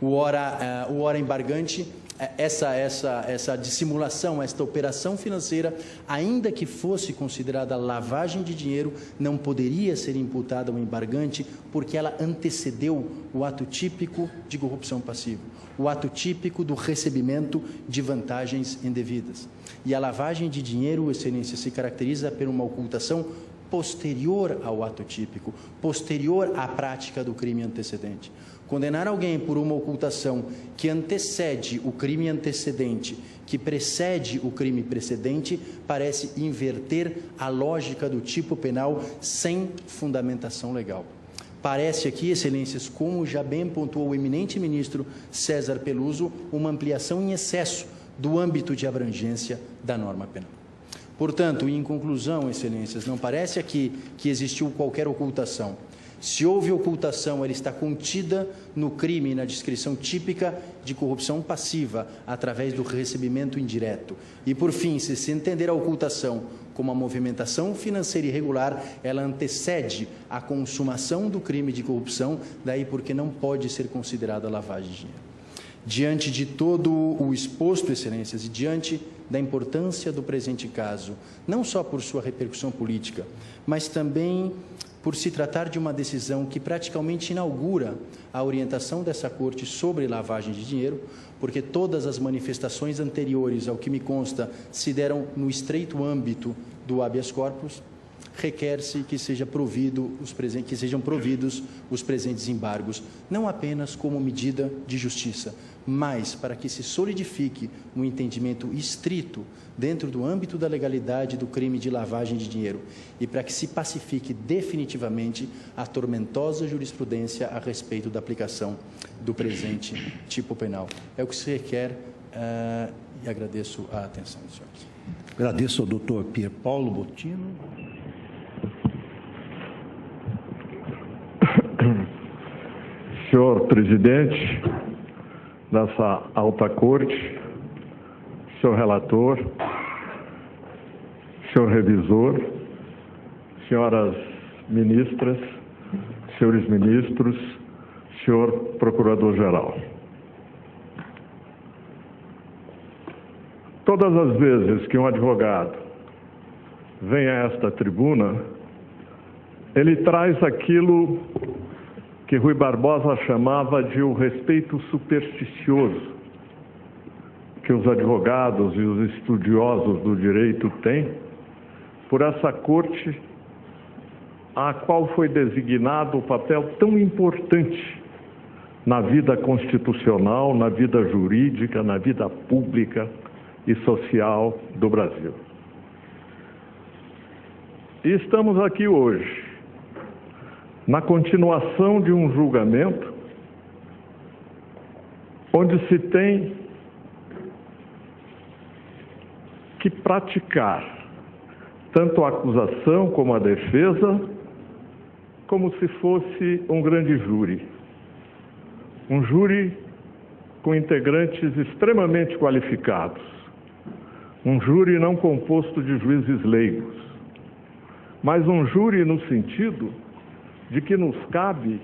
o ora embargante, essa dissimulação, esta operação financeira, ainda que fosse considerada lavagem de dinheiro, não poderia ser imputada ao embargante porque ela antecedeu o ato típico de corrupção passiva, o ato típico do recebimento de vantagens indevidas. E a lavagem de dinheiro, excelência, se caracteriza por uma ocultação posterior ao ato típico, posterior à prática do crime antecedente. Condenar alguém por uma ocultação que antecede o crime antecedente, que precede o crime precedente, parece inverter a lógica do tipo penal sem fundamentação legal. Parece aqui, excelências, como já bem pontuou o eminente ministro César Peluso, uma ampliação em excesso do âmbito de abrangência da norma penal. Portanto, em conclusão, excelências, não parece aqui que existiu qualquer ocultação. Se houve ocultação, ela está contida no crime, na descrição típica de corrupção passiva, através do recebimento indireto. E, por fim, se entender a ocultação como a movimentação financeira irregular, ela antecede a consumação do crime de corrupção, daí porque não pode ser considerada lavagem de dinheiro. Diante de todo o exposto, excelências, e diante da importância do presente caso, não só por sua repercussão política, mas também por se tratar de uma decisão que praticamente inaugura a orientação dessa Corte sobre lavagem de dinheiro, porque todas as manifestações anteriores, ao que me consta, se deram no estreito âmbito do habeas corpus, requer-se que sejam providos os presentes embargos, não apenas como medida de justiça, mas para que se solidifique um entendimento estrito dentro do âmbito da legalidade do crime de lavagem de dinheiro e para que se pacifique definitivamente a tormentosa jurisprudência a respeito da aplicação do presente tipo penal. É o que se requer e agradeço a atenção dos senhores. Agradeço ao doutor Pier Paulo Bottino. Senhor presidente dessa alta corte, senhor relator, senhor revisor, senhoras ministras, senhores ministros, senhor procurador-geral. Todas as vezes que um advogado vem a esta tribuna, ele traz aquilo que Rui Barbosa chamava de o respeito supersticioso que os advogados e os estudiosos do direito têm por essa corte a qual foi designado o papel tão importante na vida constitucional, na vida jurídica, na vida pública e social do Brasil. E estamos aqui hoje, na continuação de um julgamento onde se tem que praticar tanto a acusação como a defesa, como se fosse um grande júri. Um júri com integrantes extremamente qualificados. Um júri não composto de juízes leigos, mas um júri no sentido de que nos cabe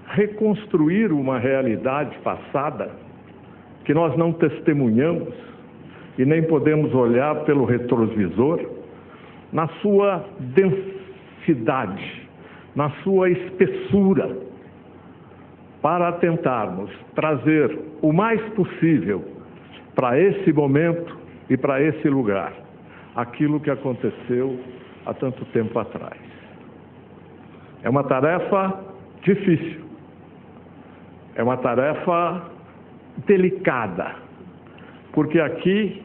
reconstruir uma realidade passada que nós não testemunhamos e nem podemos olhar pelo retrovisor, na sua densidade, na sua espessura, para tentarmos trazer o mais possível para esse momento e para esse lugar aquilo que aconteceu há tanto tempo atrás. É uma tarefa difícil, é uma tarefa delicada, porque aqui,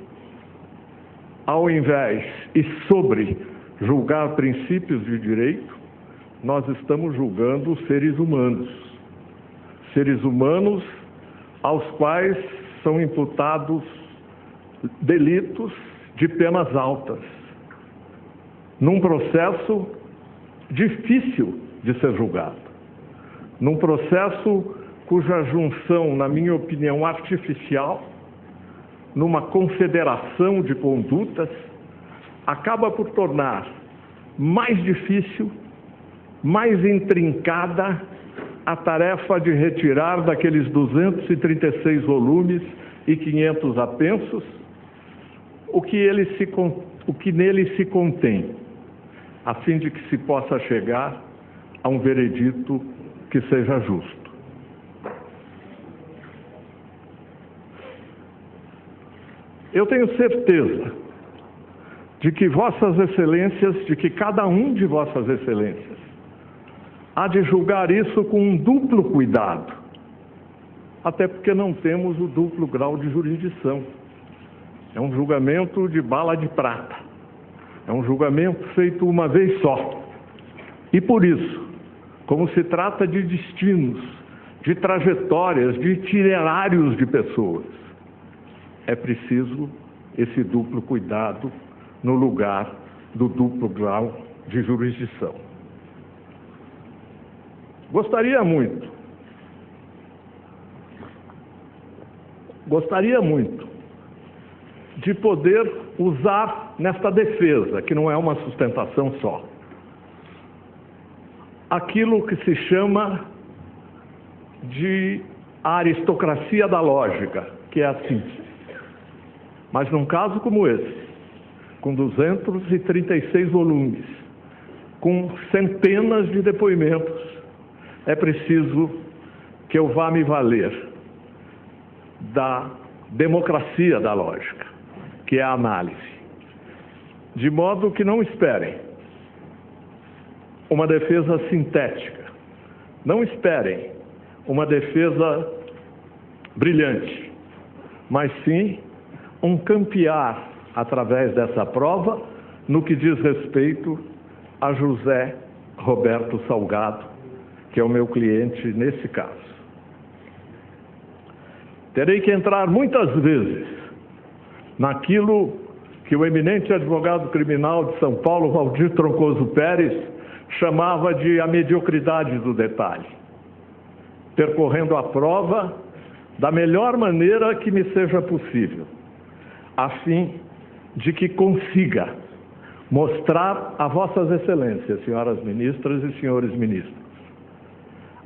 ao invés e sobre julgar princípios de direito, nós estamos julgando seres humanos aos quais são imputados delitos de penas altas, num processo difícil de ser julgado, num processo cuja junção, na minha opinião, artificial, numa confederação de condutas, acaba por tornar mais difícil, mais intrincada a tarefa de retirar daqueles 236 volumes e 500 apensos o que nele se contém, a fim de que se possa chegar a um veredito que seja justo. Eu tenho certeza de que Vossas Excelências, de que cada um de Vossas Excelências, há de julgar isso com um duplo cuidado, até porque não temos o duplo grau de jurisdição. É um julgamento de bala de prata, é um julgamento feito uma vez só. E por isso, como se trata de destinos, de trajetórias, de itinerários de pessoas, é preciso esse duplo cuidado no lugar do duplo grau de jurisdição. Gostaria muito de poder usar nesta defesa, que não é uma sustentação só, aquilo que se chama de a aristocracia da lógica, que é a síntese. Mas num caso como esse, com 236 volumes, com centenas de depoimentos, é preciso que eu vá me valer da democracia da lógica, que é a análise. De modo que não esperem uma defesa sintética, não esperem uma defesa brilhante, mas sim um campear através dessa prova no que diz respeito a José Roberto Salgado, que é o meu cliente nesse caso. Terei que entrar muitas vezes naquilo que o eminente advogado criminal de São Paulo, Valdir Troncoso Pérez, chamava de a mediocridade do detalhe, percorrendo a prova da melhor maneira que me seja possível, a fim de que consiga mostrar a Vossas Excelências, senhoras ministras e senhores ministros,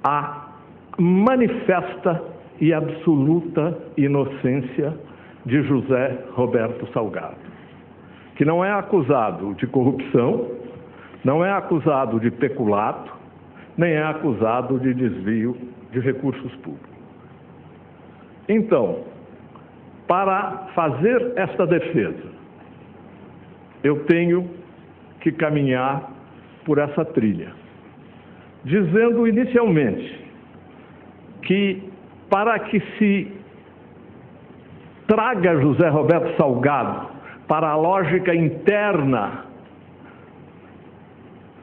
a manifesta e absoluta inocência de José Roberto Salgado, que não é acusado de corrupção, não é acusado de peculato, nem é acusado de desvio de recursos públicos. Então, para fazer esta defesa, eu tenho que caminhar por essa trilha, dizendo inicialmente que para que se traga José Roberto Salgado para a lógica interna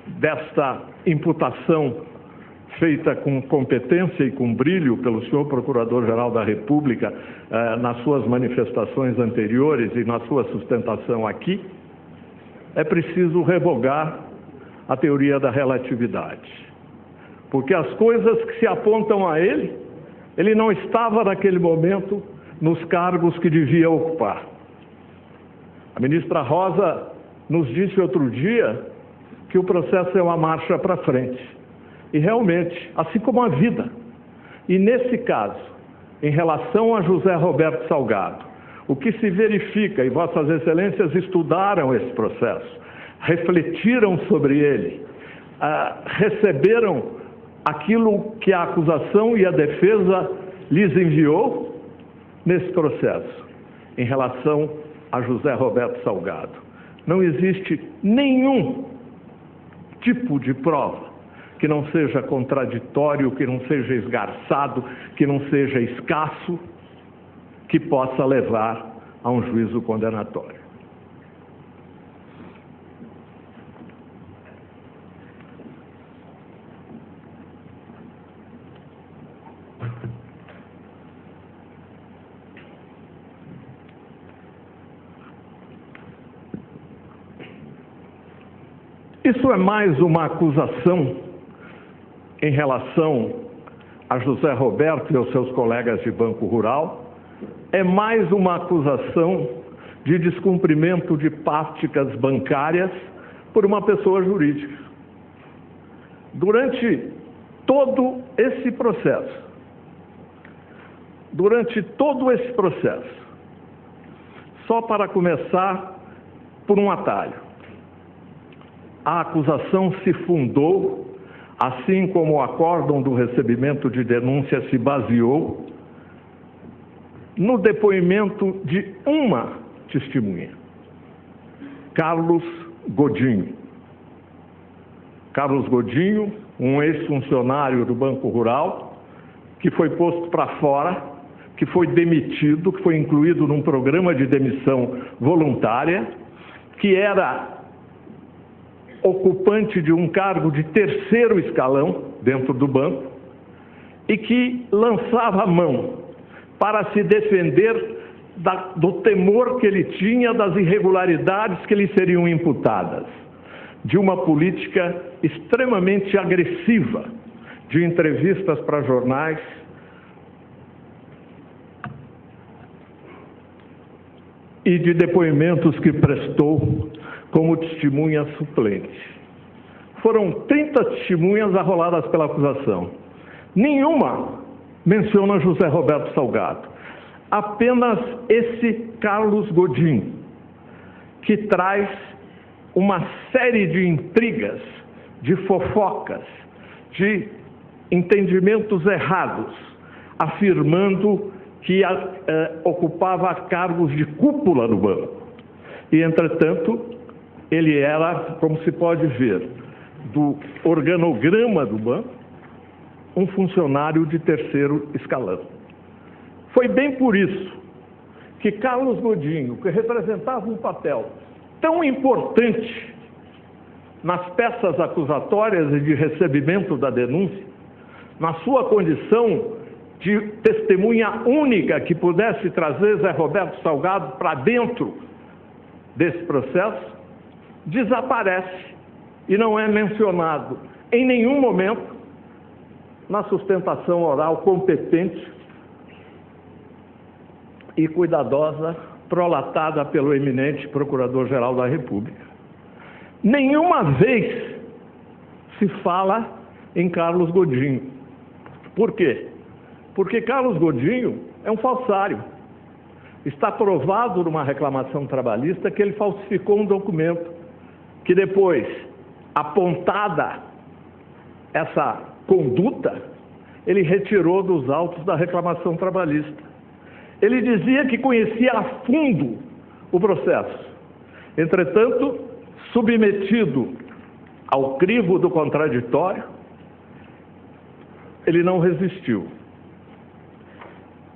desta imputação feita com competência e com brilho pelo senhor Procurador-Geral da República nas suas manifestações anteriores e na sua sustentação aqui, é preciso revogar a teoria da relatividade. Porque as coisas que se apontam a ele, ele não estava naquele momento nos cargos que devia ocupar. A ministra Rosa nos disse outro dia que o processo é uma marcha para frente. E realmente, assim como a vida. E nesse caso, em relação a José Roberto Salgado, o que se verifica, e Vossas Excelências estudaram esse processo, refletiram sobre ele, receberam aquilo que a acusação e a defesa lhes enviou nesse processo, em relação a José Roberto Salgado. Não existe nenhum tipo de prova que não seja contraditório, que não seja esgarçado, que não seja escasso, que possa levar a um juízo condenatório. Isso é mais uma acusação em relação a José Roberto e aos seus colegas de Banco Rural, é mais uma acusação de descumprimento de práticas bancárias por uma pessoa jurídica. Durante todo esse processo, só para começar por um atalho, a acusação se fundou, assim como o acórdão do recebimento de denúncia se baseou, no depoimento de uma testemunha, Carlos Godinho. Carlos Godinho, um ex-funcionário do Banco Rural, que foi posto para fora, que foi demitido, que foi incluído num programa de demissão voluntária, que era ocupante de um cargo de terceiro escalão dentro do banco e que lançava a mão para se defender do temor que ele tinha das irregularidades que lhe seriam imputadas, de uma política extremamente agressiva de entrevistas para jornais e de depoimentos que prestou como testemunha suplente. Foram 30 testemunhas arroladas pela acusação. Nenhuma menciona José Roberto Salgado. Apenas esse Carlos Godinho, que traz uma série de intrigas, de fofocas, de entendimentos errados, afirmando que ocupava cargos de cúpula no banco. E, entretanto, ele era, como se pode ver, do organograma do banco, um funcionário de terceiro escalão. Foi bem por isso que Carlos Godinho, que representava um papel tão importante nas peças acusatórias e de recebimento da denúncia, na sua condição de testemunha única que pudesse trazer Zé Roberto Salgado para dentro desse processo, desaparece e não é mencionado em nenhum momento na sustentação oral competente e cuidadosa prolatada pelo eminente Procurador-Geral da República. Nenhuma vez se fala em Carlos Godinho. Por quê? Porque Carlos Godinho é um falsário. Está provado numa reclamação trabalhista que ele falsificou um documento que depois, apontada essa conduta, ele retirou dos autos da reclamação trabalhista. Ele dizia que conhecia a fundo o processo. Entretanto, submetido ao crivo do contraditório, ele não resistiu.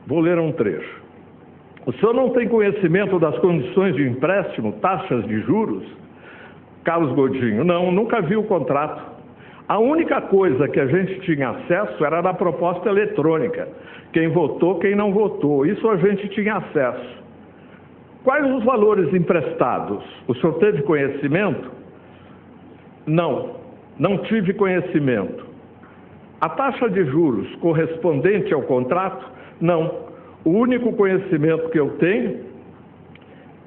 Vou ler um trecho. O senhor não tem conhecimento das condições de empréstimo, taxas de juros? Carlos Godinho, não, nunca vi o contrato. A única coisa que a gente tinha acesso era da proposta eletrônica. Quem votou, quem não votou. Isso a gente tinha acesso. Quais os valores emprestados? O senhor teve conhecimento? Não tive conhecimento. A taxa de juros correspondente ao contrato? Não. O único conhecimento que eu tenho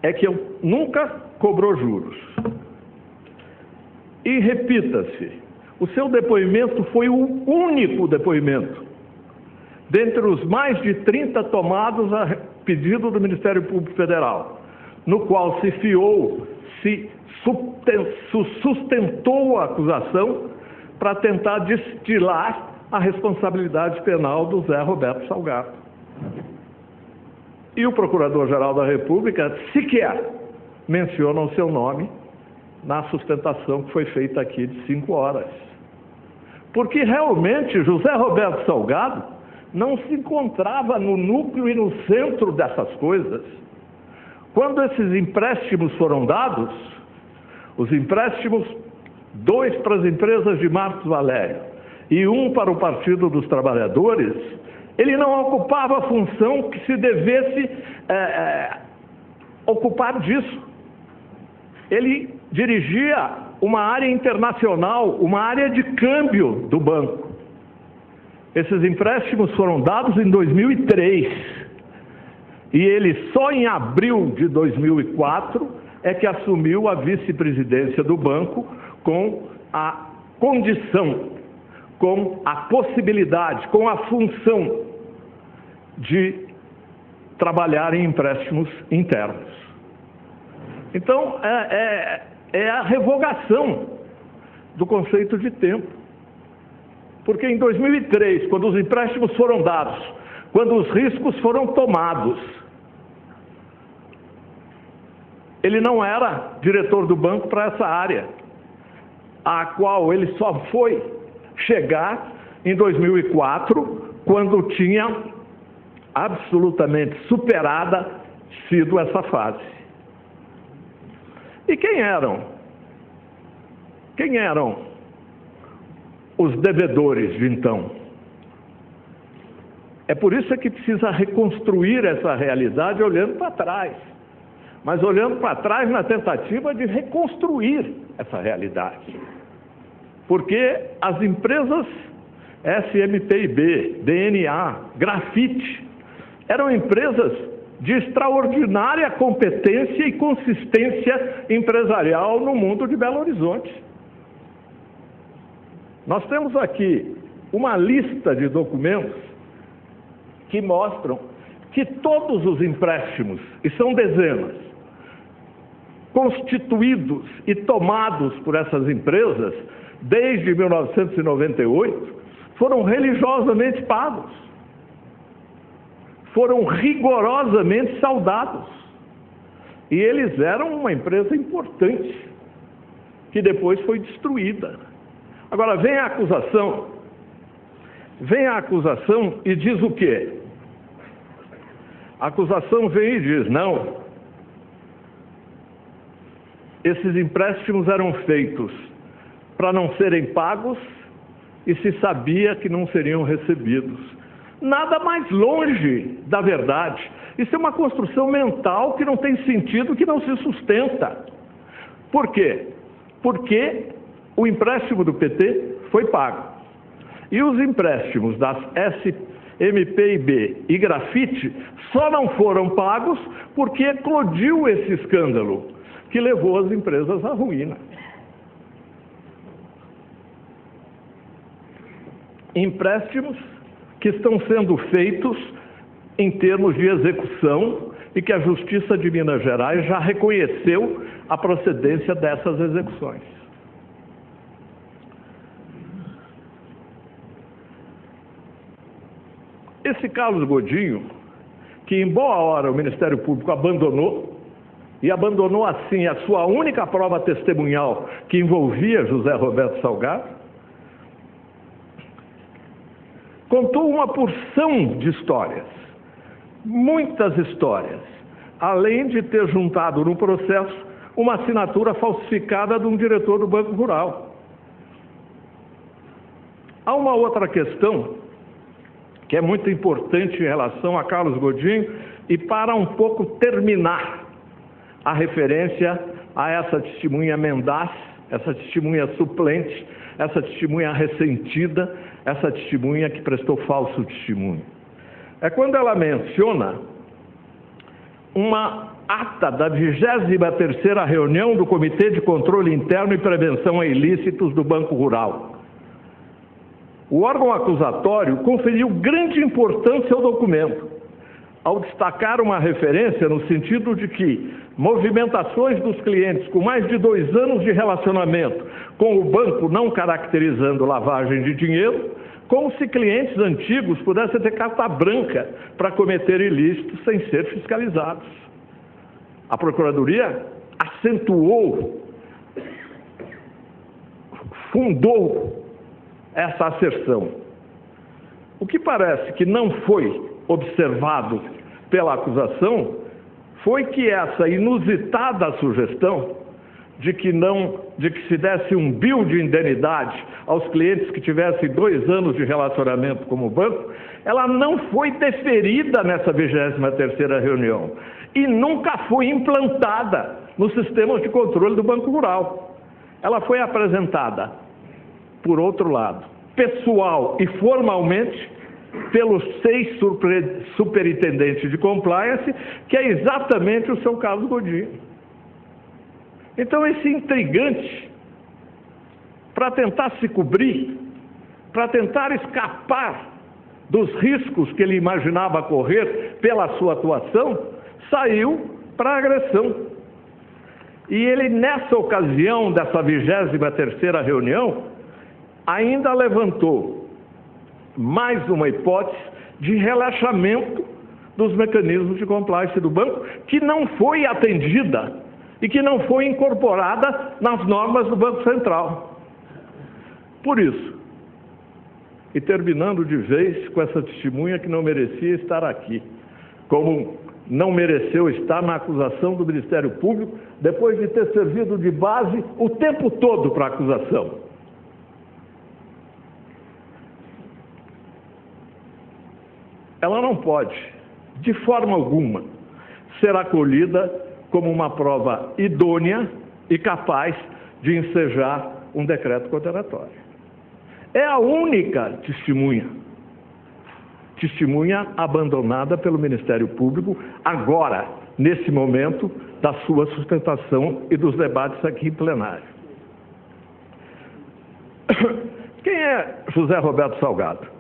é que eu nunca cobrou juros. E repita-se, o seu depoimento foi o único depoimento, dentre os mais de 30 tomados a pedido do Ministério Público Federal, no qual se sustentou a acusação para tentar destilar a responsabilidade penal do Zé Roberto Salgado. E o Procurador-Geral da República sequer menciona o seu nome na sustentação que foi feita aqui de 5 horas. Porque realmente José Roberto Salgado não se encontrava no núcleo e no centro dessas coisas. Quando esses empréstimos foram dados, os empréstimos, 2 para as empresas de Marcos Valério e 1 para o Partido dos Trabalhadores, ele não ocupava a função que se devesse ocupar disso. Ele dirigia uma área internacional, uma área de câmbio do banco. Esses empréstimos foram dados em 2003 e ele só em abril de 2004 é que assumiu a vice-presidência do banco com a condição, com a possibilidade, com a função de trabalhar em empréstimos internos. Então, é a revogação do conceito de tempo. Porque em 2003, quando os empréstimos foram dados, quando os riscos foram tomados, ele não era diretor do banco para essa área, a qual ele só foi chegar em 2004, quando tinha absolutamente superada sido essa fase. E quem eram? Quem eram os devedores de então? É por isso que precisa reconstruir essa realidade olhando para trás. Mas olhando para trás na tentativa de reconstruir essa realidade. Porque as empresas SMPIB, DNA, Grafite, eram empresas de extraordinária competência e consistência empresarial no mundo de Belo Horizonte. Nós temos aqui uma lista de documentos que mostram que todos os empréstimos, e são dezenas, constituídos e tomados por essas empresas desde 1998, foram religiosamente pagos. Foram rigorosamente saudados. E eles eram uma empresa importante, que depois foi destruída. Agora, vem a acusação e diz o quê? A acusação vem e diz, não, esses empréstimos eram feitos para não serem pagos e se sabia que não seriam recebidos. Nada mais longe da verdade. Isso é uma construção mental que não tem sentido, que não se sustenta. Por quê? Porque o empréstimo do PT foi pago. E os empréstimos das SMPIB e Grafite só não foram pagos porque eclodiu esse escândalo que levou as empresas à ruína. Empréstimos que estão sendo feitos em termos de execução e que a Justiça de Minas Gerais já reconheceu a procedência dessas execuções. Esse Carlos Godinho, que em boa hora o Ministério Público abandonou, e abandonou assim a sua única prova testemunhal que envolvia José Roberto Salgado, contou uma porção de histórias, muitas histórias, além de ter juntado no processo uma assinatura falsificada de um diretor do Banco Rural. Há uma outra questão que é muito importante em relação a Carlos Godinho, e para um pouco terminar a referência a essa testemunha mendaz, essa testemunha suplente, essa testemunha ressentida, essa testemunha que prestou falso testemunho. É quando ela menciona uma ata da 23ª reunião do Comitê de Controle Interno e Prevenção a Ilícitos do Banco Rural. O órgão acusatório conferiu grande importância ao documento, ao destacar uma referência no sentido de que movimentações dos clientes com mais de 2 anos de relacionamento com o banco não caracterizando lavagem de dinheiro, como se clientes antigos pudessem ter carta branca para cometer ilícitos sem ser fiscalizados. A Procuradoria acentuou, fundou essa asserção. O que parece que não foi observado pela acusação foi que essa inusitada sugestão de que se desse um bill de indenidade aos clientes que tivessem 2 anos de relacionamento com o banco, ela não foi deferida nessa 23ª reunião e nunca foi implantada nos sistemas de controle do Banco Rural. Ela foi apresentada, por outro lado, pessoal e formalmente, pelos 6 superintendentes de compliance, que é exatamente o seu Carlos Godinho. Então, esse intrigante, para tentar se cobrir, para tentar escapar dos riscos que ele imaginava correr pela sua atuação, saiu para a agressão. E ele, nessa ocasião, dessa 23ª reunião, ainda levantou mais uma hipótese de relaxamento dos mecanismos de compliance do banco, que não foi atendida e que não foi incorporada nas normas do Banco Central. Por isso, e terminando de vez com essa testemunha que não merecia estar aqui, como não mereceu estar na acusação do Ministério Público, depois de ter servido de base o tempo todo para a acusação. Ela não pode, de forma alguma, ser acolhida como uma prova idônea e capaz de ensejar um decreto condenatório. É a única testemunha abandonada pelo Ministério Público agora, nesse momento da sua sustentação e dos debates aqui em plenário. Quem é José Roberto Salgado?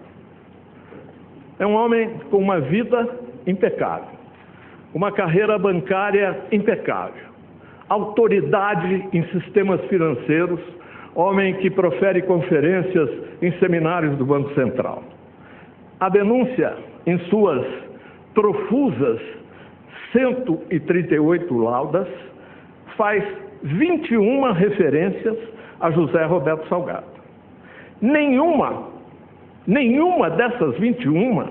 É um homem com uma vida impecável, uma carreira bancária impecável, autoridade em sistemas financeiros, homem que profere conferências em seminários do Banco Central. A denúncia, em suas profusas 138 laudas, faz 21 referências a José Roberto Salgado. Nenhuma dessas 21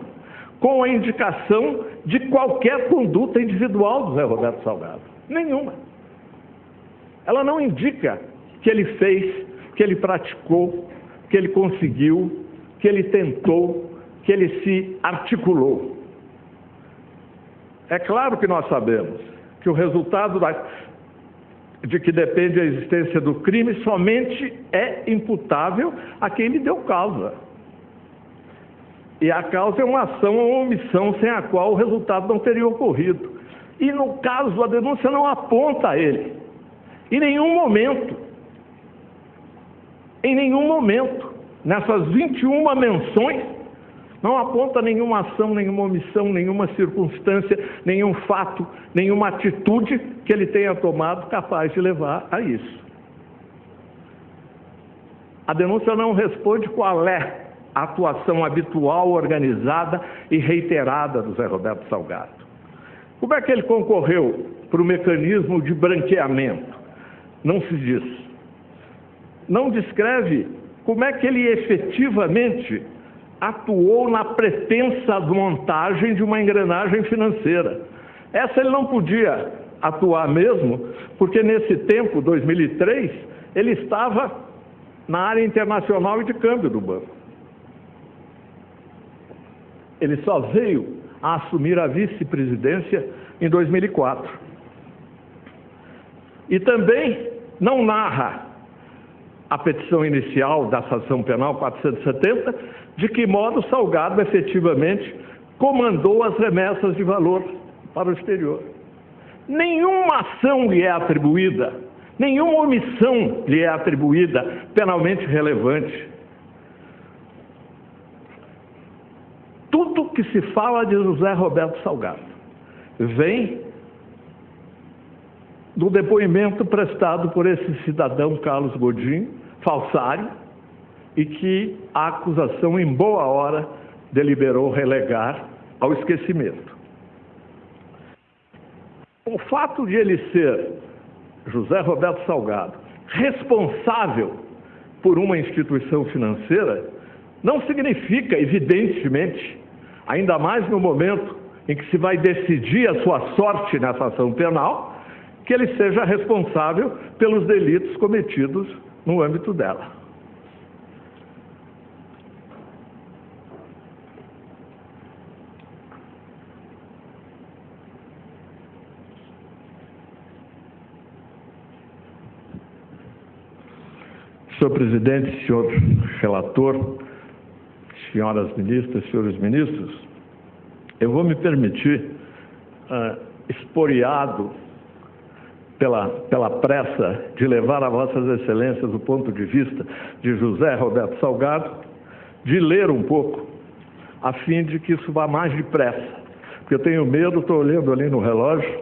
com a indicação de qualquer conduta individual do José Roberto Salgado. Nenhuma. Ela não indica que ele fez, que ele praticou, que ele conseguiu, que ele tentou, que ele se articulou. É claro que nós sabemos que o resultado de que depende a existência do crime somente é imputável a quem lhe deu causa. E a causa é uma ação ou omissão sem a qual o resultado não teria ocorrido. E no caso, a denúncia não aponta a ele. Em nenhum momento, nessas 21 menções, não aponta nenhuma ação, nenhuma omissão, nenhuma circunstância, nenhum fato, nenhuma atitude que ele tenha tomado capaz de levar a isso. A denúncia não responde qual é a atuação habitual, organizada e reiterada do José Roberto Salgado. Como é que ele concorreu para o mecanismo de branqueamento? Não se diz. Não descreve como é que ele efetivamente atuou na pretensa montagem de uma engrenagem financeira. Essa ele não podia atuar mesmo, porque nesse tempo, 2003, ele estava na área internacional e de câmbio do banco. Ele só veio a assumir a vice-presidência em 2004. E também não narra a petição inicial da ação penal 470, de que modo Salgado efetivamente comandou as remessas de valor para o exterior. Nenhuma ação lhe é atribuída, nenhuma omissão lhe é atribuída penalmente relevante. Tudo que se fala de José Roberto Salgado vem do depoimento prestado por esse cidadão Carlos Godinho, falsário, e que a acusação, em boa hora, deliberou relegar ao esquecimento. O fato de ele ser, José Roberto Salgado, responsável por uma instituição financeira, não significa, evidentemente, ainda mais no momento em que se vai decidir a sua sorte nessa ação penal, que ele seja responsável pelos delitos cometidos no âmbito dela. Senhor presidente, senhor relator, senhoras ministras, senhores ministros, eu vou me permitir, esporiado pela pressa de levar a vossas excelências o ponto de vista de José Roberto Salgado, de ler um pouco, a fim de que isso vá mais depressa. Porque eu tenho medo, estou olhando ali no relógio,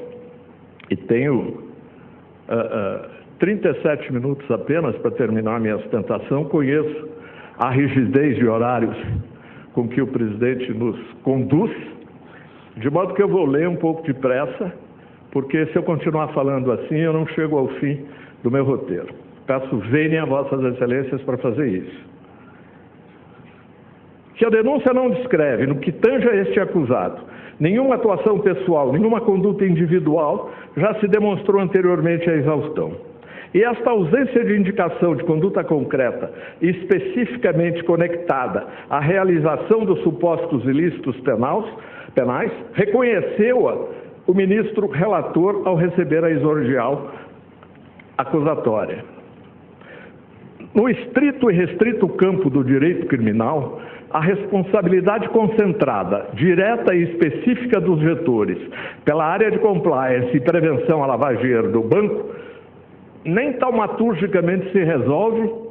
e tenho 37 minutos apenas para terminar a minha sustentação. Conheço a rigidez de horários com que o presidente nos conduz, de modo que eu vou ler um pouco depressa, porque se eu continuar falando assim, eu não chego ao fim do meu roteiro. Peço venham a vossas excelências para fazer isso. Que a denúncia não descreve, no que tange a este acusado, nenhuma atuação pessoal, nenhuma conduta individual, já se demonstrou anteriormente a exaustão. E esta ausência de indicação de conduta concreta e especificamente conectada à realização dos supostos ilícitos penais, reconheceu-a o ministro relator ao receber a exordial acusatória. No estrito e restrito campo do direito criminal, a responsabilidade concentrada, direta e específica dos gestores pela área de compliance e prevenção à lavagem de dinheiro do banco, nem taumaturgicamente se resolve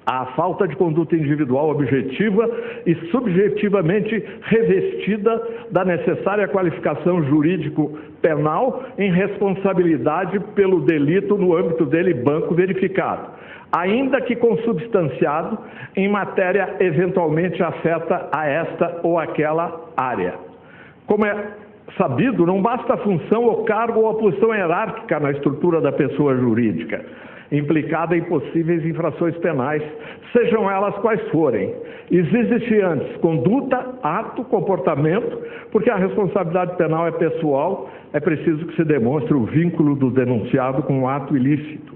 a falta de conduta individual objetiva e subjetivamente revestida da necessária qualificação jurídico-penal em responsabilidade pelo delito no âmbito dele banco verificado, ainda que consubstanciado em matéria eventualmente afeta a esta ou aquela área. Como é sabido, não basta a função, o cargo ou a posição hierárquica na estrutura da pessoa jurídica, implicada em possíveis infrações penais, sejam elas quais forem. Existe antes conduta, ato, comportamento, porque a responsabilidade penal é pessoal, é preciso que se demonstre o vínculo do denunciado com o ato ilícito.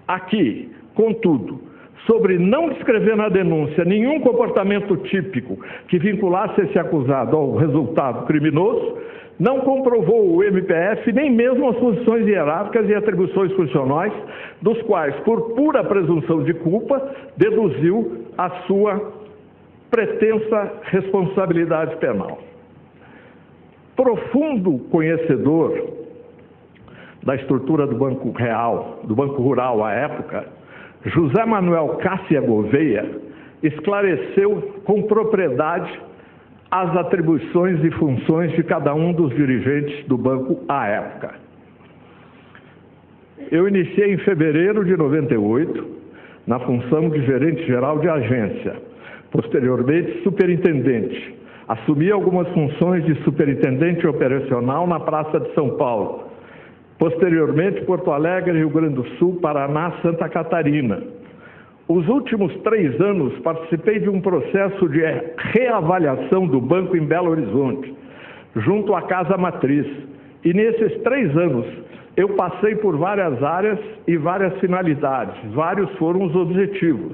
Aqui, contudo, sobre não descrever na denúncia nenhum comportamento típico que vinculasse esse acusado ao resultado criminoso, não comprovou o MPF nem mesmo as posições hierárquicas e atribuições funcionais, dos quais, por pura presunção de culpa, deduziu a sua pretensa responsabilidade penal. Profundo conhecedor da estrutura do Banco Real, do Banco Rural à época, José Manuel Cássia Gouveia esclareceu com propriedade as atribuições e funções de cada um dos dirigentes do banco à época. Eu iniciei em fevereiro de 98, na função de gerente-geral de agência, posteriormente superintendente. Assumi algumas funções de superintendente operacional na Praça de São Paulo, posteriormente Porto Alegre, Rio Grande do Sul, Paraná, Santa Catarina. Os últimos 3 anos participei de um processo de reavaliação do banco em Belo Horizonte, junto à Casa Matriz. E nesses 3 anos eu passei por várias áreas e várias finalidades. Vários foram os objetivos.